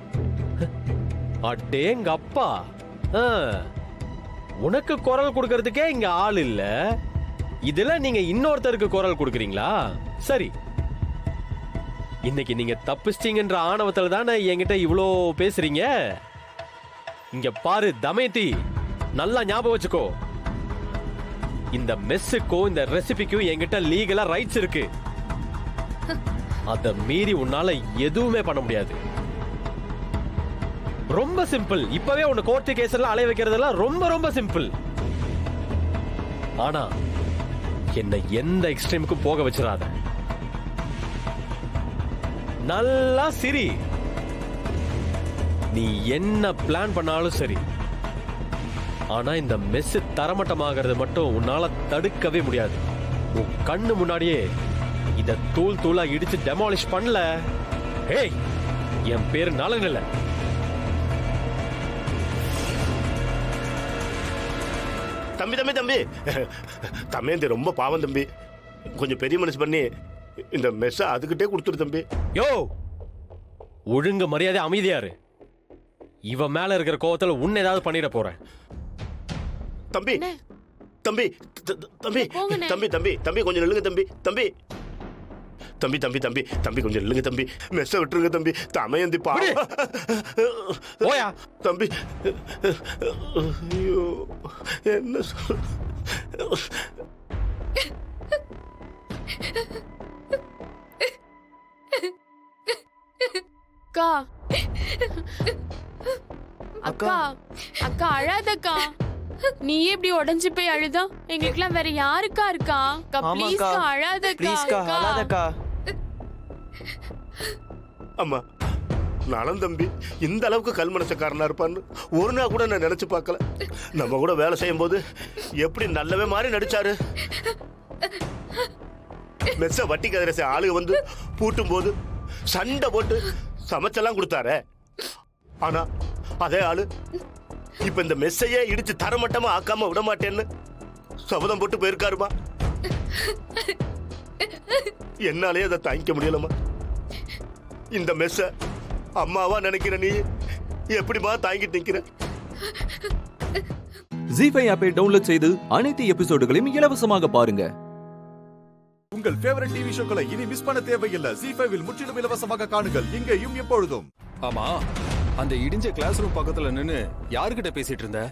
அடேங்க அப்பா, உனக்கு குரல் கொடுக்கறதுக்கே இங்க ஆள் இல்ல, இதுல நீங்க இன்னொருத்தருக்கு குரல் கொடுக்கறீங்களா? சரி, இன்னைக்கு நீங்க தப்பிச்சிட்டீங்கன்ற ஆணவத்துல தானே என்கிட்ட இவ்வளோ பேசுறீங்க. இங்க பாரு தமயந்தி, நல்லா ஞாபகம் வச்சுக்கோ, இந்த மெஸ்ஸுக்கும் இந்த ரெசிபிக்கும் என்கிட்ட லீகலா ரைட்ஸ் இருக்கு. அத மீறி உன்னால எதுவுமே பண்ண முடியாது. ரொம்ப சிம்பிள். இப்பவே உன்னை கோர்ட்டு கேஸ் எல்லாம் அலைய வைக்கிறதெல்லாம் ரொம்ப ரொம்ப சிம்பிள். ஆனா என்ன எந்த எக்ஸ்ட்ரீமுக்கும் போக வச்சிடாத. நல்லா சிரி. நீ என்ன பிளான் பண்ணாலும் சரி, ஆனா இந்த மெஸ் தரமட்டமாகிறது மட்டும் உன்னால தடுக்கவே முடியாது. உன் கண்ணு முன்னாடியே இத தூள் தூளா இடிச்சு டெமாலிஷ் பண்ணல. ஏய், என் பேரு நலன் இல்ல. தம்பி தம்பி தம்பி தம்பி ரொம்ப பாவம் தம்பி. கொஞ்சம் பெரிய மனசு பண்ணி இந்த மெஸ்ஸை அதுக்கிட்டே கொடுத்துரு தம்பி. யோ, ஒழுங்கு மரியாதை அமைதியாரு. இவ மேல இருக்கிற கோவத்துல உன்னை ஏதாவது பண்ணிட போறேன். தம்பி தம்பி தம்பி தம்பி தம்பி தம்பி கொஞ்சம் நில்லுங்க தம்பி. தம்பி தம்பி தம்பி தம்பி தம்பி கொஞ்சம் நில்லுங்க தம்பி. மெஸ்ஸை விட்டுருங்க தம்பி. தமையந்தி போயா தம்பி. ஐயோ, என்ன அக்கா அக்கா அக்கா அழாதக்கா. நீ எப்படி உடைஞ்சு போய் அழுதா? எங்களுக்குலாம் வேற யாருக்கா இருக்கா? அக்கா ப்ளீஸ் கா, அழாதக்கா. அழாதக்கா. அம்மா நலம் தம்பி இந்த அளவுக்கு கல் மனசக்காரனா இருப்பான்னு ஒரு நாள் கூட நான் நினைச்சு பார்க்கல. நம்ம கூட வேலை செய்யும் போது எப்படி நல்லவே மாதிரி நடிச்சாரு. மெஸ்ஸ வட்டி கதிரச ஆளுக வந்து பூட்டும் போது சண்டை போட்டு சமைச்செல்லாம் கொடுத்தாரு. ஆனா அதே ஆளு இப்ப இந்த மெஸ்ஸையே இடிச்சு தரமட்டமா ஆக்காம விட மாட்டேன்னு சபதம் போட்டு போயிருக்காருமா. என்னாலே அதை தாங்கிக்க முடியலமா. இந்த மெஸ்ஸ அம்மாவா நினைக்கிற நீ எப்படிமா தாங்கிட்டு நிக்கிற? ஜீஃபை ஆப்பை டவுன்லோட் செய்து அனைத்து எபிசோடுகளையும் இலவசமாக பாருங்க. உங்கள் ஃபேவரட் டிவி ஷோக்களை இனி மிஸ் பண்ண தேவையில்லை. ஜீஃபைவில் முற்றிலும் இலவசமாக காணுங்கள் இங்கேயும் எப்பொழுதும். ஆமா, அந்த இடிஞ்ச கிளாஸ் ரூம் பக்கத்துல நின்னு யாருக்கிட்ட பேசிட்டு இருந்த?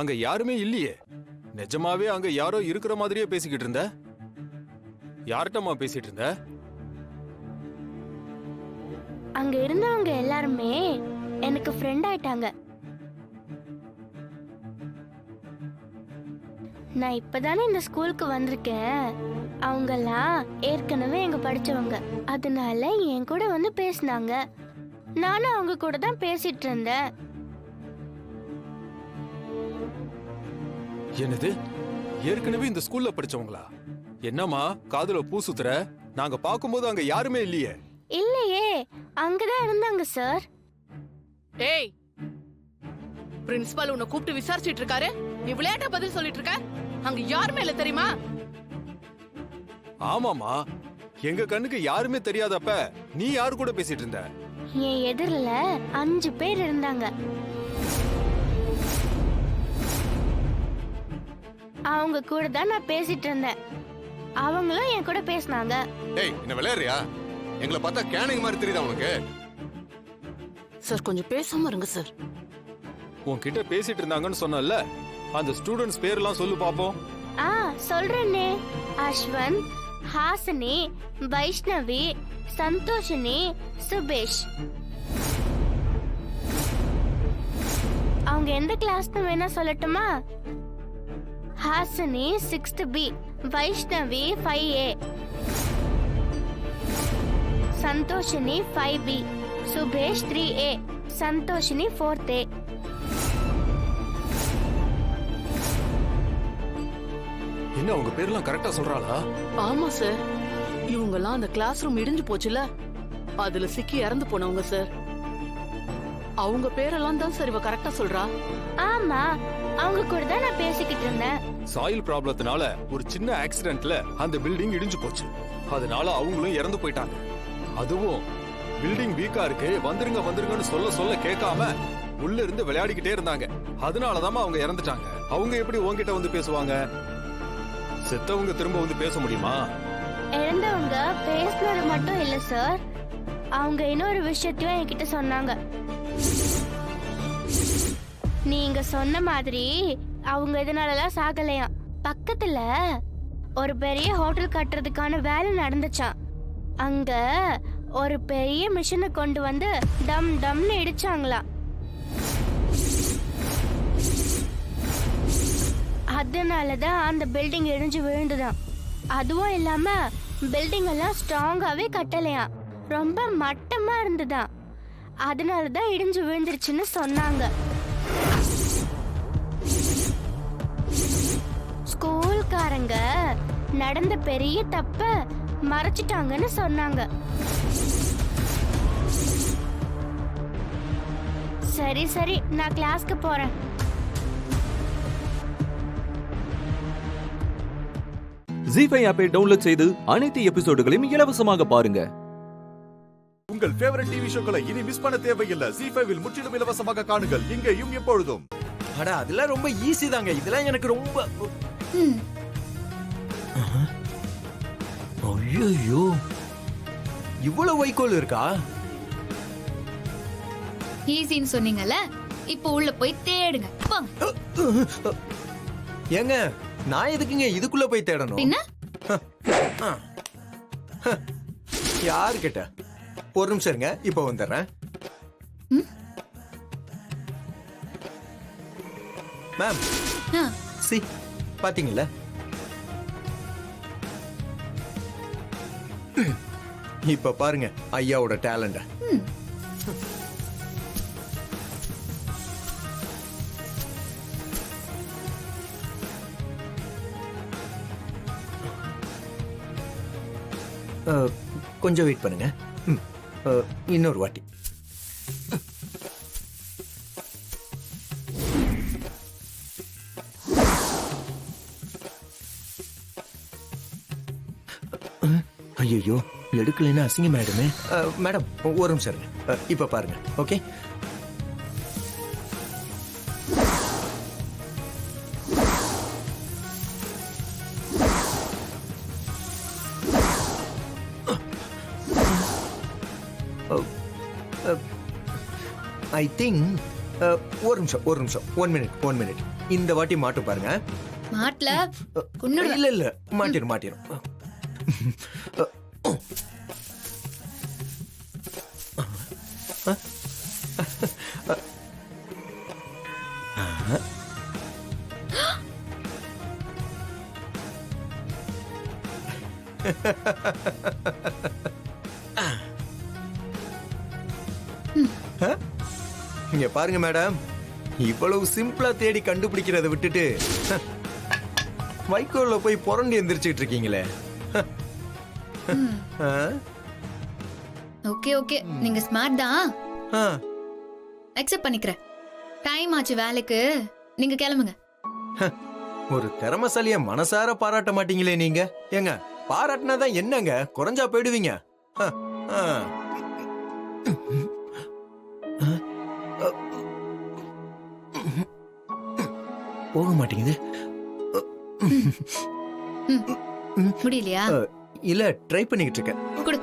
அங்க யாருமே இல்லையே. நிஜமாவே அங்க யாரோ இருக்கிற மாதிரியே பேசிக்கிட்டு இருந்த. யார்கிட்டமா பேசிட்டு இருந்த? அங்க இருந்தவங்க எல்லாருமே எனக்கு ஃப்ரெண்ட் ஆயிட்டாங்க. நான் இப்பதானே இந்த ஸ்கூலுக்கு வந்திருக்கேன். அவங்கெல்லாம் ஏற்கனவே எங்க படிச்சவங்க. அதனால என் கூட வந்து பேசினாங்க. நானும் அவங்க கூட தான் பேசிட்டு இருந்தேன். என்னது, ஏற்கனவே இந்த ஸ்கூல்ல படிச்சவங்களா? என்னம்மா காதுல பூ சுத்துற? நாங்க பாக்கும்போது அங்க யாருமே இல்லையே. இல்லையே, அங்கதான் இருந்தாங்க சார். ஏய், பிரின்சிபால் உன்னை கூப்பிட்டு விசாரிச்சிட்டு இருக்காரு. நீ விளையாட்டா பதில் சொல்லிட்டு இருக்க. அங்க யாருமே இல்ல தெரியுமா? ஆமாமா, எங்க கண்ணுக்கு யாருமே தெரியாதப்ப நீ யாரு கூட பேசிட்டு இருந்த? என் எதிரில 5 பேர் இருந்தாங்க. அவங்க கூட தான் நான் பேசிட்டு இருந்தேன். அவங்களும் என் கூட பேசினாங்க. ஏய், என்ன விளையாடுறியா? எங்களை பார்த்தா கேனிங் மாதிரி தெரியுதா உனக்கு? சார் கொஞ்சம் பேசாம இருங்க சார். உன்கிட்ட பேசிட்டு இருந்தாங்கன்னு சொன்னல, அந்த ஸ்டூடண்ட்ஸ் பேர்லாம் சொல்லு பாப்போம். சொல்றேனே. அஸ்வந்த், ஹாசினி, வைஷ்ணவி, சந்தோஷினி, சுபேஷ். அவங்க எந்த கிளாஸ்னு வேணா சொல்லட்டுமா? Hasini 6th B, Vaishnavi 5A, Santhoshini 5B, Subesh 3A, Santhoshini 4th A. என்ன உங்க பேர்லாம் கரெக்டா சொல்றாளா? ஆமா சார், இவங்கெல்லாம் அந்த கிளாஸ் ரூம் இடிஞ்சு போச்சுல, அதுல சிக்கி இறந்து போனவங்க சார். அவங்க பேரெல்லாம் தான் சார் இவ கரெக்டா சொல்றா. ஆமா, அவங்க கூட தான் நான் பேசிக்கிட்டு இருந்தேன். சாயில் ப்ராப்ளத்தினால ஒரு சின்ன ஆக்சிடென்ட்ல அந்த பில்டிங் இடிஞ்சு போச்சு. அதனால அவங்களும் இறந்து போயிட்டாங்க. அதுவும் பில்டிங் வீக்கா இருக்கு, வந்துருங்க வந்துருங்கன்னு சொல்ல கேட்காம உள்ள இருந்து விளையாடிக்கிட்டே இருந்தாங்க. அதனாலதான் அவங்க இறந்துட்டாங்க. அவங்க எப்படி உன்கிட்ட வந்து பேசுவாங்க? செத்தவங்க திரும்ப வந்து பேச முடியுமா? இறந்தவங்க பேசினது மட்டும் இல்ல சார், அவங்க இன்னொரு விஷயத்தையும் என்கிட்ட சொன்னாங்க. நீங்க சொன்ன மாதிரி அவங்க இதனாலலாம் சாகலையாம். பக்கத்துல ஒரு பெரிய ஹோட்டல் கட்டுறதுக்கான வேலை நடந்துச்சாம். அங்க ஒரு பெரிய மிஷினை கொண்டு வந்து டம் டம்னு இடிச்சாங்களாம். அதனாலதான் அந்த பில்டிங் இடிஞ்சு விழுந்துதான். அதுவும் இல்லாம பில்டிங் எல்லாம் ஸ்ட்ராங்காவே கட்டலையாம், ரொம்ப மட்டமா இருந்துதான். அதனாலதான் இடிஞ்சு விழுந்துருச்சுன்னு சொன்னாங்க. ஸ்கூல்காரங்க நடந்த பெரிய தப்ப மறைச்சிட்டாங்கன்னு சொன்னாங்க. சரி சரி, நான் கிளாஸ்க்கு போறேன். ஜீஃபை ஆப்பை டவுன்லோட் செய்து அனைத்து எபிசோடுகளையும் இலவசமாக பாருங்க. உங்கள் ஃபேவரட் டிவி ஷோக்களை இனி மிஸ் பண்ண தேவையில்லை. ஜீஃபைவில் முற்றிலும் இலவசமாக காணுங்கள் இங்கேயும் எப்பொழுதும். அட, அதெல்லாம் ரொம்ப ஈஸி தாங்க. இதெல்லாம் எனக்கு ரொம்ப ஐயோ, இவ்வளவு வைக்கோல் இருக்கா? ஈஸின்னு சொன்னீங்கல்ல, இப்போ உள்ள போய் தேடுங்க. ஏங்க, நான் எதுக்குங்க இதுக்குள்ள போய் தேடணும்? யாரு கேட்ட? ஒரு நிமிஷம் இருங்க, இப்போ வந்துடுறேன். மேம், சி பாத்தீங்களா? இப்ப பாருங்க ஐயாவோட டேலண்ட. கொஞ்சம் வெயிட் பண்ணுங்க. இன்னொரு வாட்டி. ஐயோ, எடுக்கலைன்னா அசிங்கமாயிடுமே. மேடம் ஒரு நிமிஷம் இருங்க. இப்ப பாருங்க. ஓகே. ஐ திங்க் ஒரு நிமிஷம் 1 மினிட். இந்த வாட்டி மாட்டு பாருங்க. மாட்டல இல்ல மாட்டிரும். இங்க பாருங்க மேடம், இவ்வளவு சிம்பிளா தேடி கண்டுபிடிக்கிறத விட்டுட்டு வைக்கோல்ல போய் புரண்டு எந்திரிச்சிட்டு இருக்கீங்களே. ஓகே நீங்க ஸ்மார்ட் தான். அக்செப்ட் பண்ணிக்கிறேன். டைம் ஆச்சு வேலைக்கு, நீங்க கிளம்புங்க. ஒரு திறமசாலிய மனசார பாராட்ட மாட்டீங்களே நீங்க. ஏங்க, பாராட்டினாதான் என்னங்க குறைஞ்சா போயிடுவீங்க. போக மாட்டேங்குது. முடியலையா? இல்ல, ட்ரை பண்ணிக்கிட்டு இருக்கேன். குடு.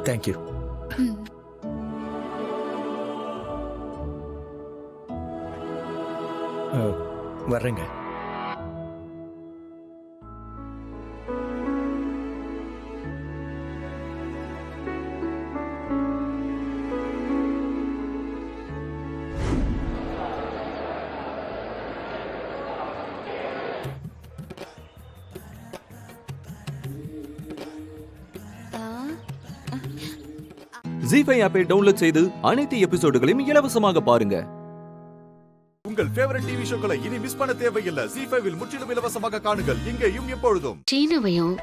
தேங்க்யூ. வர்றேங்க. ஜீ5 ஆப்பை டவுன்லோட் செய்து அனைத்து எபிசோடுகளையும் இலவசமாக பாருங்க. உங்கள் ஃபேவரட் டிவி ஷோக்களை இனி மிஸ் பண்ண தேவையில்லை. ஜீ5 முற்றிலும் இலவசமாக காணுங்கள், இங்கேயும் எப்பொழுதும். சீனுவையும்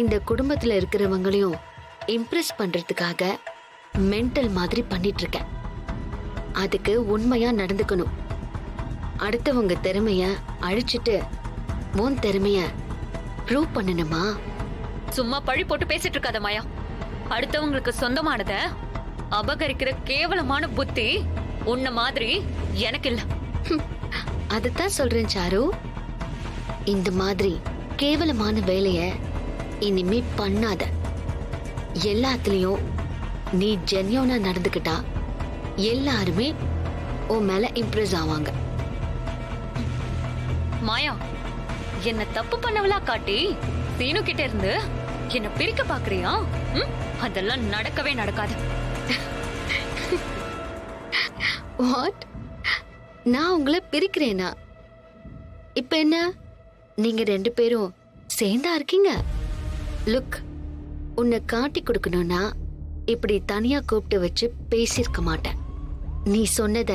இந்த குடும்பத்துல இருக்கிறவங்களையும் இம்ப்ரெஸ் பண்றதுக்காக மென்டல் மாதிரி பண்ணிட்டு இருக்கேன். அதுக்கு உண்மையா நடந்துக்கணும். அடுத்தவங்க திறமைய அழிச்சிட்டு உன் திறமைய ப்ரூவ் பண்ணணுமா? சும்மா பழி போட்டு பேசிட்டு இருக்காத மாயா. அடுத்தவங்களுக்கு சொந்தமானத அபகரிக்கிற கேவலமான புத்தி உன்ன மாதிரி எனக்கு இல்ல. அதுதான் சொல்றேன் சாரு. இந்த மாதிரி கேவலமான வேலைய இனிமே பண்ணாத. எல்லாத்துலயும் நீ ஜென்யூனா நடந்துக்கிட்டா எல்லாருமே உன் மேல இம்ப்ரெஸ் ஆவாங்க. மாயா, என்ன தப்பு பண்ணவளா காட்டி சீனு கிட்ட இருந்து என்ன பிரிக்க பாக்குறியா? அதெல்லாம் நடக்கவே நடக்காது. வாட்? நான் உங்களை பிரிக்கிறேனா? இப்ப என்ன, நீங்க 2 பேரும் சேர்ந்தா இருக்கீங்க? லுக், உன்னை காட்டி கொடுக்கணும்னா இப்படி தனியா கூப்பிட்டு வச்சு பேசியிருக்க மாட்டேன். நீ சொன்னத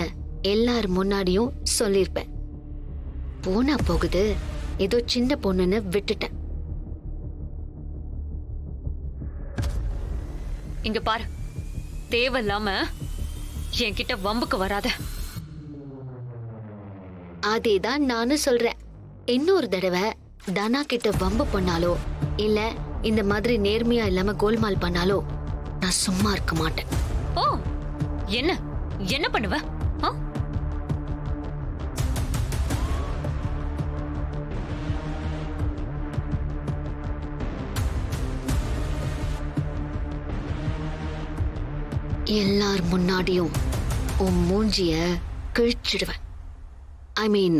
எல்லார் முன்னாடியும் சொல்லிருப்பேன். போனா போகுது, ஏதோ சின்ன பொண்ணுன்னு விட்டுட்டேன். இங்க பாரு, தேவையில்லாம என்கிட்ட வம்புக்கு வராத. அதேதான் நானும் சொல்றேன். இன்னொரு தடவை தனா கிட்ட வம்பு பண்ணாலோ இல்ல இந்த மாதிரி நேர்மையா இல்லாம கோல்மால் பண்ணாலோ நான் சும்மா இருக்க மாட்டேன். ஓ, என்ன என்ன பண்ணுவ? எல்லார் முன்னாடியும் உன் மூஞ்சிய கிழிச்சிடுவேன். ஐ மீன்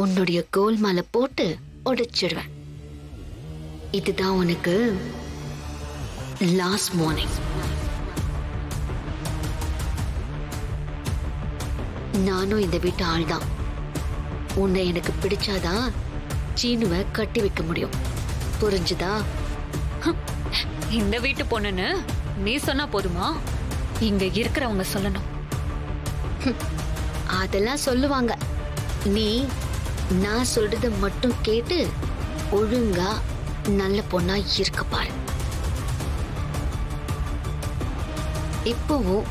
உன்னுடைய கோல்மால போட்டு உடைச்சிடுவேன். இதுதான் உனக்கு லாஸ்ட் மார்னிங். நானும் இந்த வீட்டு ஆள் தான். உன்னை எனக்கு பிடிச்சாதான் சீனுவை கட்டி வைக்க முடியும். புரிஞ்சுதா? இந்த வீட்டு பொண்ணுன்னு நீ சொன்னா போதுமா? இங்க இருக்கிறவங்க சொல்லணும். அதெல்லாம் சொல்லுவாங்க. நீ நான் சொல்றத மட்டும் கேட்டு ஒழுங்கா நல்ல பொண்ணா இருக்க பாரு. இப்பவும்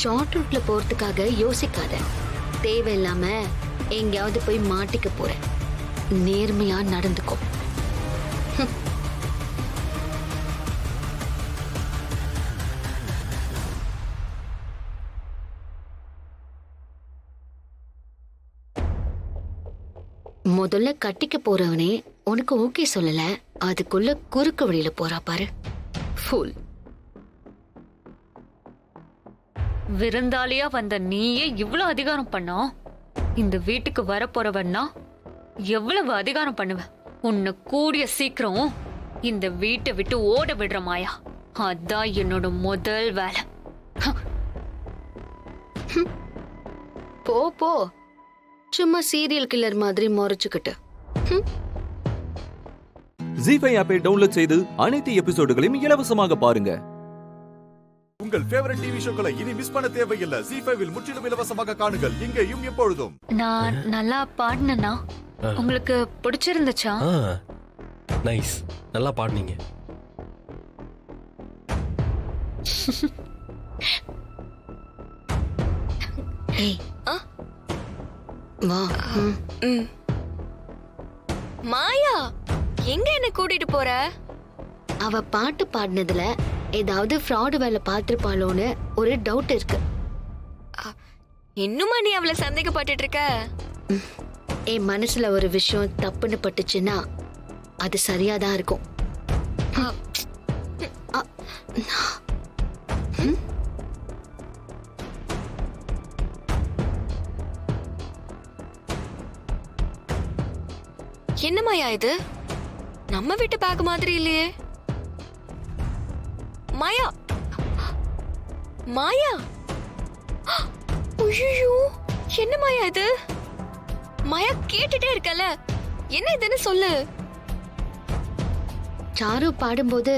ஷார்ட் ரூட்ல போறதுக்காக யோசிக்காத. தேவையில்லாம எங்கேயாவது போய் மாட்டிக்க போற. நேர்மையா நடந்துக்கோ. முதல்ல கட்டிக்க போறவனே உனக்கு ஓகே சொல்லல, அதுக்குள்ள குறுக்கு வழியில போறா பாரு. ஃபுல். விருந்தாளியா வந்த நீயே இவ்வளவு அதிகாரம் பண்ணா இந்த வீட்டுக்கு வர போறவன்னா எவ்வளவு அதிகாரம் பண்ணுவ? உன்னை கூடிய சீக்கிரம் இந்த வீட்டை விட்டு ஓட விடுற மாயா. அதான் என்னோட முதல் வேலை. போ போ, சும்மா சீரியல் கில்லர் மாதிரி முறைச்சுக்கிட்டு. ஜீ5 ஆப்பை டவுன்லோட் செய்து அனைத்து எபிசோடுகளையும் இலவசமாக பாருங்க. உங்கள் ஃபேவரட் டிவி ஷோக்களை இனி மிஸ் பண்ண தேவையில்லை. ஜீ5 முற்றிலும் இலவசமாக காணுங்கள், இங்கேயும் எப்பொழுதும். நான் நல்லா பாடினா உங்களுக்கு பிடிச்சிருந்துச்சா? நைஸ், நல்லா பாடுனீங்க. ஏய், வா. மாயா, எங்க என்ன கூட்டிட்டு போற? அவ பாட்டு பாடினதுல ஏதாவது ஃப்ராட் வேலை பார்த்திருப்பாளோன்னு ஒரு டவுட் இருக்கு. இன்னுமா நீ அவளை சந்தேகப்பட்டுட்டு இருக்க? என் மனசுல ஒரு விஷயம் தப்புன்னு பட்டுச்சுன்னா அது சரியாதான் இருக்கும். என்ன மாயா இது? நம்ம வீட்டு பேக் மாதிரி இல்லையே. மாயா, மாயா, ஐயோ, என்ன மாயா இது? மாயா, கேட்டுட்டே இருக்கல, என்ன இதுன்னு சொல்லு. சாரு பாடும்போது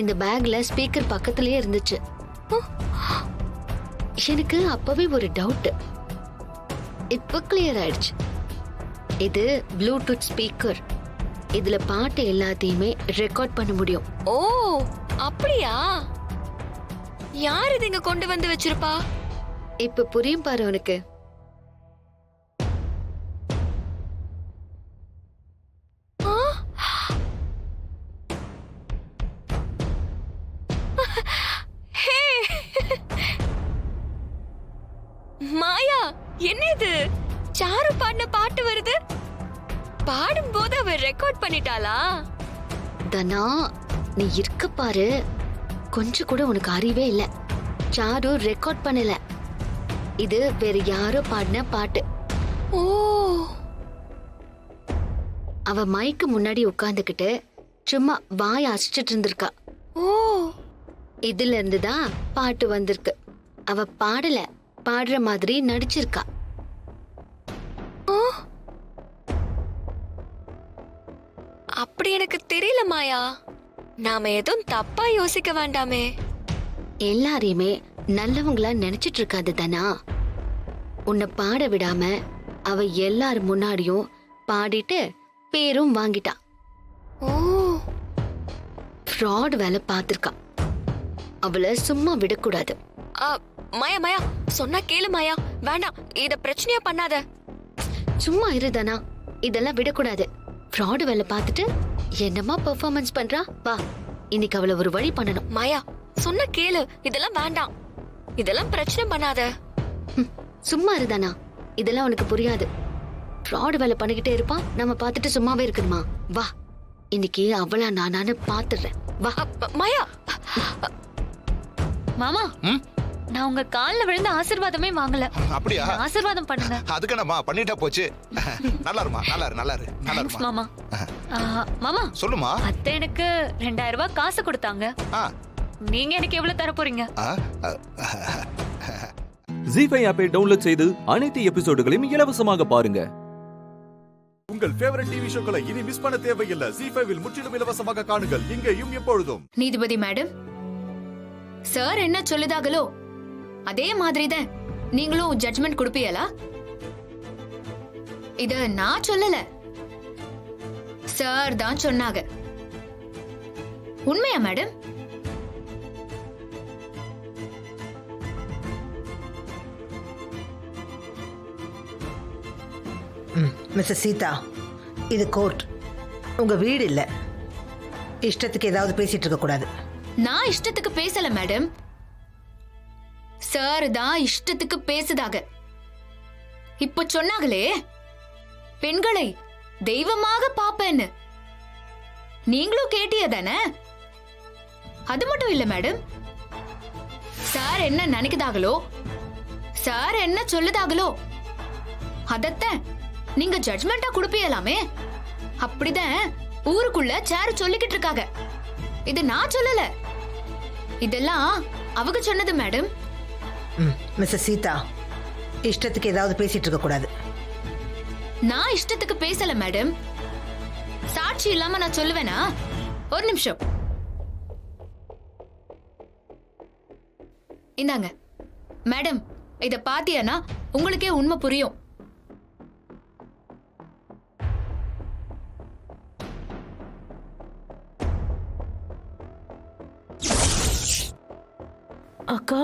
இந்த பேக்ல ஸ்பீக்கர் பக்கத்திலேயே இருந்துச்சு. எனக்கு அப்பவே ஒரு டவுட். இப்ப கிளியர் ஆயிடுச்சு. இது ப்ளூடூத் ஸ்பீக்கர். இதுல பாட்டு எல்லாத்தையுமே ரெக்கார்ட் பண்ண முடியும். ஓ, அப்படியா? யார் இது இங்க கொண்டு வந்து வச்சிருப்பா? இப்ப புரியும் பாரு உனக்கு. மாயா, என்ன இது? சாரு பாடின பாட்டு வருது. பாடும்போது அவ ரெக்கார்ட் பண்ணிட்டாளா? தனா, நீ இருக்க பாரு. கொஞ்சம் கூட உனக்கு அறிவே இல்ல. சாரு ரெக்கார்ட் பண்ணல. இது வேற யாரோ பாடின பாட்டு. ஓ, அவ மைக்கு முன்னாடி உட்கார்ந்துகிட்டு சும்மா வாய் அசிச்சிட்டு இருந்திருக்கா. ஓ, இதுல இருந்துதான் பாட்டு வந்திருக்கு. அவ பாடல, பாடுற மாதிரி நடிச்சிருக்கா. அப்படி எனக்கு தெரியல மாயா. நாம எதுவும் தப்பா யோசிக்க வேண்டாமே. எல்லாரையுமே நல்லவங்களா நினைச்சிட்டு இருக்காது தானா. உன்னை பாட விடாம அவ எல்லார் முன்னாடியும் பாடிட்டு பேரும் வாங்கிட்டா. ஓ, ஃப்ராட் வேலை பார்த்திருக்கா. அவளை சும்மா விடக்கூடாது. மாயா மாயா சொன்னா கேளு மாயா, வேண்டாம் இத பிரச்சனையா பண்ணாத. சும்மா இருதானா, இதெல்லாம் விடக்கூடாது. ஃப்ராடு வேலை பார்த்துட்டு என்னமா பெர்ஃபார்மன்ஸ் பண்றா. வா, இன்னைக்கு அவளை ஒரு வழி பண்ணணும். மாயா சொன்னா கேளு, இதெல்லாம் வேண்டாம், இதெல்லாம் பிரச்சனை பண்ணாத. சும்மா இருதானா, இதெல்லாம் உனக்கு புரியாது. ஃப்ராடு வேலை பண்ணிக்கிட்டே இருப்பான், நம்ம பார்த்துட்டு சும்மாவே இருக்கணுமா? வா, இன்னைக்கு அவளா நானு பாத்துடுறேன். வா மாயா. மாமா, நான் உங்க கால்ல விழுந்து ஆசீர்வாதமே வாங்கல. அப்படியா? ஆசீர்வாதம் பண்ணுங்க. அதுக்கு என்னம்மா பண்ணிட்டா போச்சு. நல்லா இருமா, நல்லா இரு. மாமா. மாமா சொல்லுமா. அத்தை எனக்கு 2000 ரூபாய் காசு கொடுத்தாங்க. நீங்க எனக்கு எவ்வளவு தர போறீங்க? ஜீ5 ஆப்பை டவுன்லோட் செய்து அனைத்து எபிசோடுகளையும் இலவசமாக பாருங்க. உங்கள் ஃபேவரட் டிவி ஷோக்களை இனி மிஸ் பண்ண தேவையில்லை. ஜீ5 முற்றிலும் இலவசமாக காணுங்கள், இங்கேயும் எப்பொழுதும். நீதிபதி மேடம், சார் என்ன சொல்லுதாகளோ அதே மாதிரிதான் நீங்களும் ஜட்ஜ்மெண்ட் கொடுப்பீங்களா? இத நான் சொல்லல, சார் தான் சொன்னாங்க. உண்மையா மேடம்? மிஸ்ஸஸ் சீதா, இது கோர்ட், உங்க வீடு இல்ல. இஷ்டத்துக்கு ஏதாவது பேசிட்டு இருக்க கூடாது. நான் இஷ்டத்துக்கு பேசல மேடம், சார் தான் இஷ்டத்துக்கு பேசுதாக. இப்ப சொன்னாங்களே பெண்களை தெய்வமாக பாப்பேன்னு, நீங்களும் கேட்டியதானே? அது மட்டும் இல்ல மேடம், சார் என்ன நினைக்குதாகளோ, சார் என்ன சொல்லுதாகளோ அதத்தான் நீங்க ஜட்ஜ்மெண்டா கொடுப்பீங்களாமே. அப்படிதான் ஊருக்குள்ள சார் சொல்லிக்கிட்டு இருக்காங்க. இது நான் சொல்லல, இதெல்லாம் அவங்க சொன்னது மேடம். மிஸ்ஸஸ் சீதா, இஷ்டத்துக்கு ஏதாவது பேசிட்டு இருக்க கூடாது. நான் இஷ்டத்துக்கு பேசல மேடம், சாட்சி இல்லாம நான் சொல்லுவேனா? ஒரு நிமிஷம் இந்தாங்க மேடம், இத பாத்தியானா உங்களுக்கே உண்மை புரியும். அக்கா,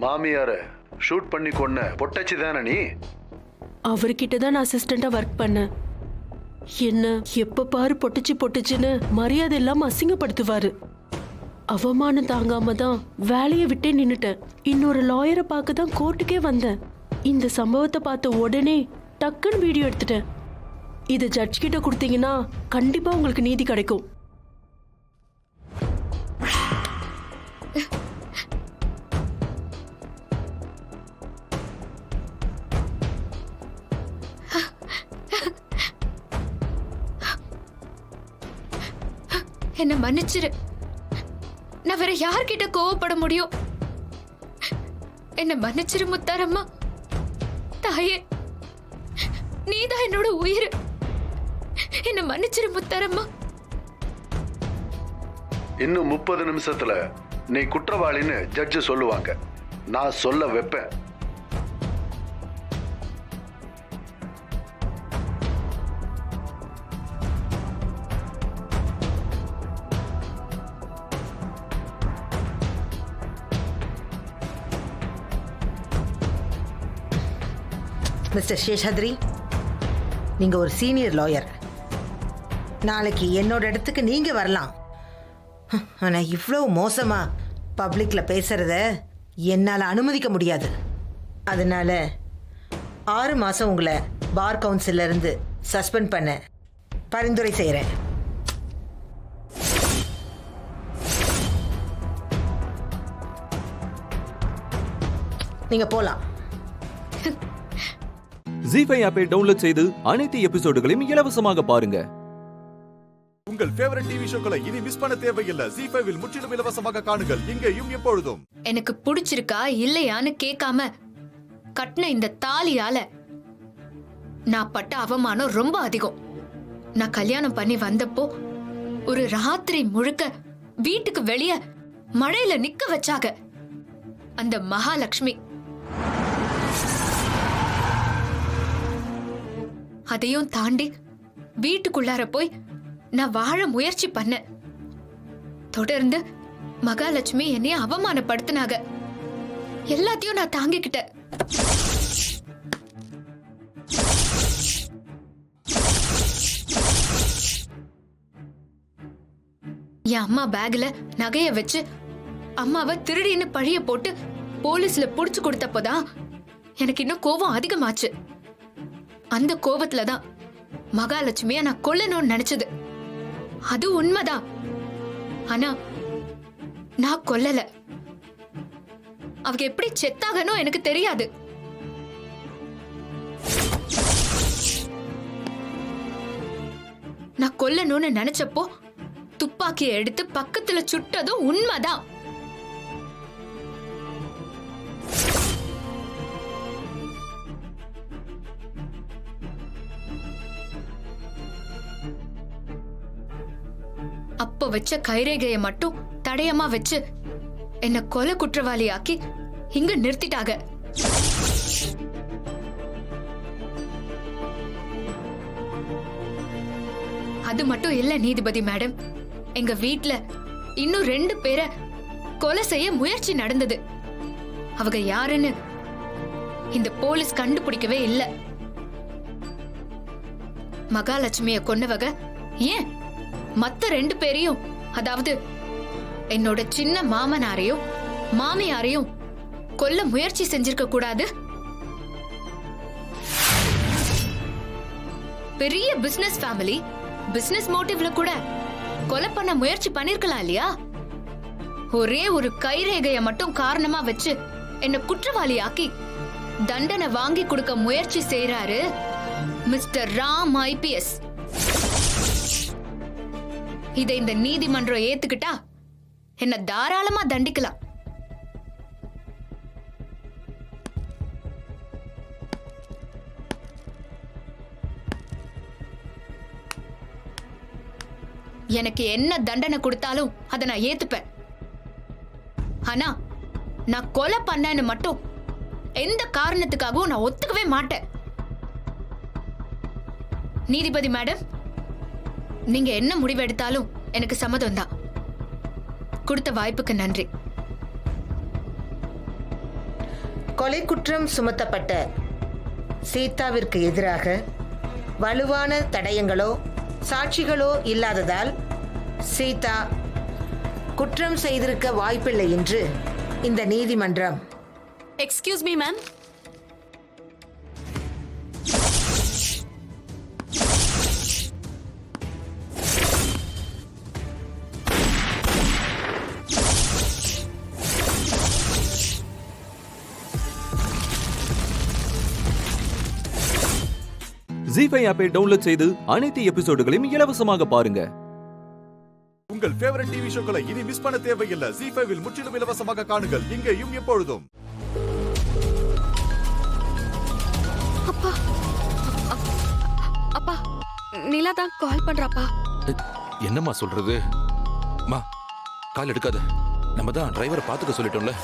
மாமியார ஷூட் பண்ணி கொன்ன பொட்டச்சி தானே நீ? அவர்கிட்ட தான் நான் அசிஸ்டண்டா ஒர்க் பண்ணேன். என்ன எப்ப பாரு பொட்டுச்சுன்னு மரியாதை இல்லாம அசிங்கப்படுத்துவாரு. அவமானம் தாங்காம தான் வேலையை விட்டே நின்னுட்டேன். இன்னொரு லாயரை பார்க்க தான் கோர்ட்டுக்கே வந்தேன். இந்த சம்பவத்தை பார்த்த உடனே டக்குன்னு வீடியோ எடுத்துட்டேன். இதை ஜட்ஜ் கிட்ட கொடுத்தீங்கன்னா கண்டிப்பா உங்களுக்கு நீதி கிடைக்கும். என்ன மன்னிச்சிரு, நான் வேற யார்கிட்ட கோவப்பட முடியும்? என்ன மன்னிச்சிரு முத்தாரம்மா. தாயே, நீதான் என்னோட உயிர். என்ன மன்னிச்சிரு முத்தாரம்மா. இன்னும் 30 நிமிஷத்துல நீ குற்றவாளின்னு ஜட்ஜ் சொல்லுவாங்க. நான் சொல்ல வைப்பேன். மிஸ்டர் சேஷாத்ரி, நீங்க ஒரு சீனியர் லாயர். நாளைக்கு என்னோட இடத்துக்கு நீங்க வரலாம். ஆனா இவ்வளவு மோசமா பப்ளிக்ல பேசுறத என்னால அனுமதிக்க முடியாது. அதனால 6 மாசம் உங்களை பார் கவுன்சில்ல இருந்து சஸ்பெண்ட் பண்ண பரிந்துரை செய்யறேன். நீங்க போலாம். ஜீ5 ஆப்பை டவுன்லோட் செய்து அனைத்து எபிசோடுகளையும் இலவசமாக பாருங்க. உங்கள் ஃபேவரட் டிவி ஷோக்களை இனி மிஸ் பண்ண தேவையில்லை. ஜீ5 முற்றிலும் இலவசமாக காணுங்கள், இங்கேயும் எப்பொழுதும். எனக்கு பிடிச்சிருக்கா இல்லையான்னு கேட்காம கட்டின இந்த தாலியால நான் பட்ட அவமானம் ரொம்ப அதிகம். நான் கல்யாணம் பண்ணி வந்தப்போ ஒரு ராத்திரி முழுக்க வீட்டுக்கு வெளிய மழையில நிக்க வச்சாங்க அந்த மகாலட்சுமி. அதையும் தாண்டி வீட்டுக்குள்ளார போய் நான் வாழ முயற்சி பண்ணேன். தொடர்ந்து மகாலட்சுமி என்னைய அவமானப்படுத்தினாங்க. எல்லாத்தையும் நான் தாங்கிக்கிட்டேன். என் அம்மா பேக்ல நகைய வச்சு அம்மாவை திருடின்னு பழிய போட்டு போலீஸ்ல புடிச்சு கொடுத்தப்போதான் எனக்கு இன்னும் கோபம் அதிகமாச்சு. அந்த கோபத்துலதான் மகாலட்சுமிய நான் கொல்லணும்னு நினைச்சது. அது உண்மைதான். ஆனா நான் கொல்லல. அவங்க எப்படி செத்தாகணும் எனக்கு தெரியாது. நான் கொல்லணும்னு நினைச்சப்போ துப்பாக்கியை எடுத்து பக்கத்துல சுட்டதும் உண்மைதான். அப்ப வச்ச கைரேகைய மட்டும் தடயமா வச்சு என்ன கொலை குற்றவாளியாக்கி இங்க நிறுத்திட்டாங்க. அது மட்டும் இல்ல நீதிபதி மேடம், எங்க வீட்ல இன்னும் 2 பேரை கொலை செய்ய முயற்சி நடந்தது. அவங்க யாருன்னு இந்த போலீஸ் கண்டுபிடிக்கவே இல்ல. மகாலட்சுமிய கொன்னவங்க ஏன் மத்த 2 பேரையும், அதாவது என்னோட சின்ன மாமனாரையும் மாமியாரையும் கொல்ல முயற்சி செஞ்சிருக்க கூடாது? பெரிய பிசினஸ் ஃபேமிலி, பிசினஸ் மோட்டிவ்ல கூட கொலை பண்ண முயற்சி பண்ணிருக்கலாம் இல்லையா? ஒரே ஒரு கைரேகைய மட்டும் காரணமா வச்சு என்ன குற்றவாளியாக்கி தண்டனை வாங்கி கொடுக்க முயற்சி செய்யறாரு மிஸ்டர் ராம் ஐபிஎஸ். இதை இந்த நீதிமன்றம் ஏத்துக்கிட்டா என்ன தாராளமா தண்டிக்கலாம். எனக்கு என்ன தண்டனை கொடுத்தாலும் அதை நான் ஏத்துப்பேன். ஆனா நான் கொலை பண்ணேன்னு மட்டும் எந்த காரணத்துக்காகவும் நான் ஒத்துக்கவே மாட்டேன். நீதிபதி மேடம், நீங்க என்ன முடிவு எடுத்தாலும் எனக்கு சம்மதம் தான். கொடுத்த வாய்ப்புக்கு நன்றி. கொலை குற்றம் சுமத்தப்பட்ட சீதாவிற்கு எதிராக வலுவான தடயங்களோ சாட்சிகளோ இல்லாததால் சீதா குற்றம் செய்திருக்க வாய்ப்பில்லை என்று இந்த நீதிமன்றம். Excuse me ma'am. ஜீ5 ஆப்பை டவுன்லோட் செய்து அனைத்து எபிசோடுகளையும் இலவசமாக பாருங்க. உங்கள் ஃபேவரட் டிவி ஷோக்களை இனி மிஸ் பண்ண தேவையில்லை. ஜீ5 முற்றிலும் இலவசமாக காணுங்கள், இங்கேயும் எப்பொழுதும். அப்பா அப்பா, நிலா தான் கால் பண்றாப்பா. என்னம்மா சொல்றது? மா, கால் எடுக்காத. நம்ம தான் டிரைவரை பாத்துக்க சொல்லிட்டோம்ல.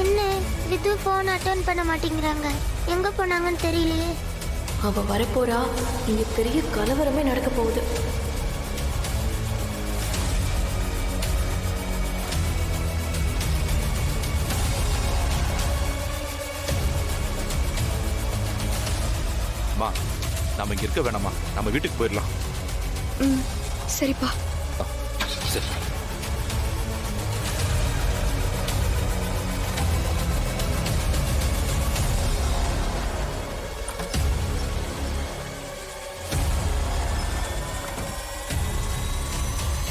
என்ன விது போன் அட்டெண்ட் பண்ண மாட்டேங்கிறாங்க? எங்க போனாங்கன்னு தெரியலையே. அவ வரப்போறா. இங்க பெரிய கலவரமே நடக்க போகுது. மா, நாம இங்க இருக்க வேணாமா? நம்ம வீட்டுக்கு போயிடலாம். சரிப்பா. சரி.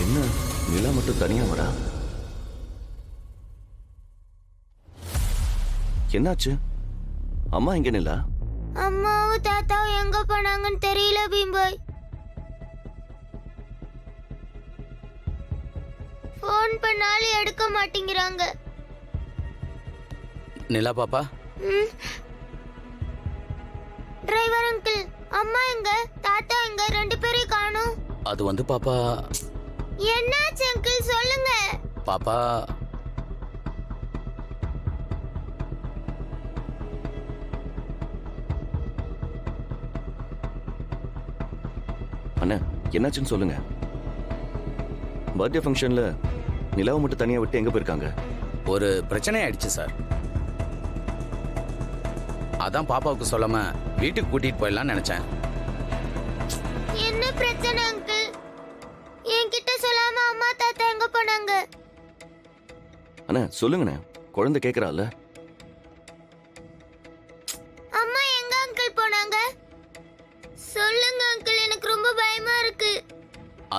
என்ன நிலா மட்டும் தனியா வரா? என்னாச்சு? அம்மா எங்க நிலா? அம்மாவும் தாத்தாவும் எங்க போனாங்கன்னு தெரியல பீம்பாய். ஃபோன் பண்ணாலும் எடுக்க மாட்டேங்கிறாங்க. நிலா பாப்பா, டிரைவர் அங்கிள், அம்மா எங்க, தாத்தா எங்க, ரெண்டு பேரையும் காணோம். அது வந்து பாப்பா. என்னாச்சு அங்கிள், சொல்லுங்க. பாப்பா, அண்ணா என்னாச்சுன்னு சொல்லுங்க. பர்த்டே ஃபங்க்ஷன்ல நிலாவை மட்டும் தனியா விட்டு எங்க போயிருக்காங்க? ஒரு பிரச்சனை ஆயிடுச்சு சார். அதான் பாப்பாவுக்கு சொல்லாம வீட்டுக்கு கூட்டிட்டு போயிடலாம்னு நினைச்சேன். என்ன பிரச்சனை அங்கிள்? என்கிட்ட சொல்லாம அம்மா தாத்தா எங்க போனாங்க? அண்ணா சொல்லுங்கண்ணே, குழந்தை கேக்குறாள். அம்மா எங்க அங்கிள் போனாங்க? சொல்லுங்க அங்கிள், எனக்கு ரொம்ப பயமா இருக்கு.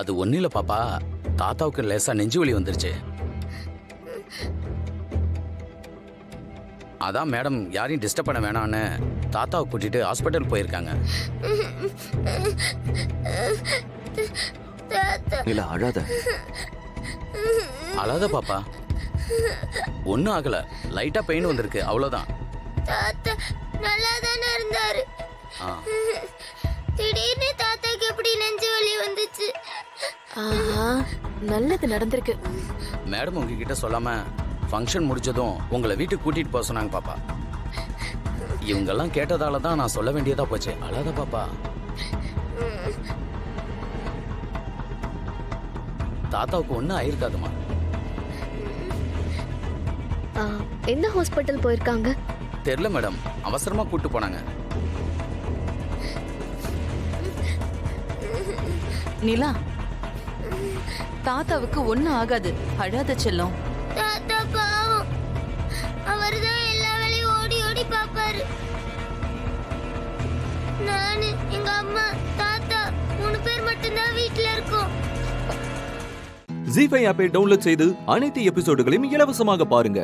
அது ஒன்னும் இல்ல பாப்பா, தாத்தாவுக்கு லேசா நெஞ்சு வலி வந்துருச்சு. அதான் மேடம் யாரையும் டிஸ்டர்ப் பண்ண வேணாம்னு தாத்தாவை கூட்டிட்டு ஹாஸ்பிட்டல் போயிருக்காங்க. நிலா அழாத. அழாத பாப்பா, ஒன்னும் ஆகல, லைட்டா பெயின் வந்திருக்கு, அவ்வளவுதான். தாத்தா நல்லா தானே இருந்தாரு. திடீர்னு தாத்தாக்கு எப்படி நெஞ்சு வலி வந்துச்சு? நல்லது நடந்திருக்கு. மேடம் உங்ககிட்ட சொல்லாம ஃபங்க்ஷன் முடிச்சதும் உங்களை வீட்டுக்கு கூட்டிட்டு போக சொன்னாங்க பாப்பா. இவங்கெல்லாம் கேட்டதால தான் நான் சொல்ல வேண்டியதா போச்சு. அழாத பாப்பா. தாத்தாவுக்கு ஒன்றும் ஆயிருக்காதுமா. எந்த ஹாஸ்பிட்டல் போயிருக்காங்க? தெரியல மேடம், அவசரமா கூட்டு போனாங்க. நிலா, தாத்தாவுக்கு ஒண்ணும் ஆகாது, அழாத செல்லம். தாத்தா பாவம், அவர்தான் எல்லா வேலையும் ஓடி ஓடி பாப்பாரு. நானு, எங்க அம்மா, தாத்தா 3 பேர் மட்டும்தான் வீட்டுல இருக்கோம். ஜீ5 ஆப்பை டவுன்லோட் செய்து அனைத்து எபிசோடுகளையும் இலவசமாக பாருங்க.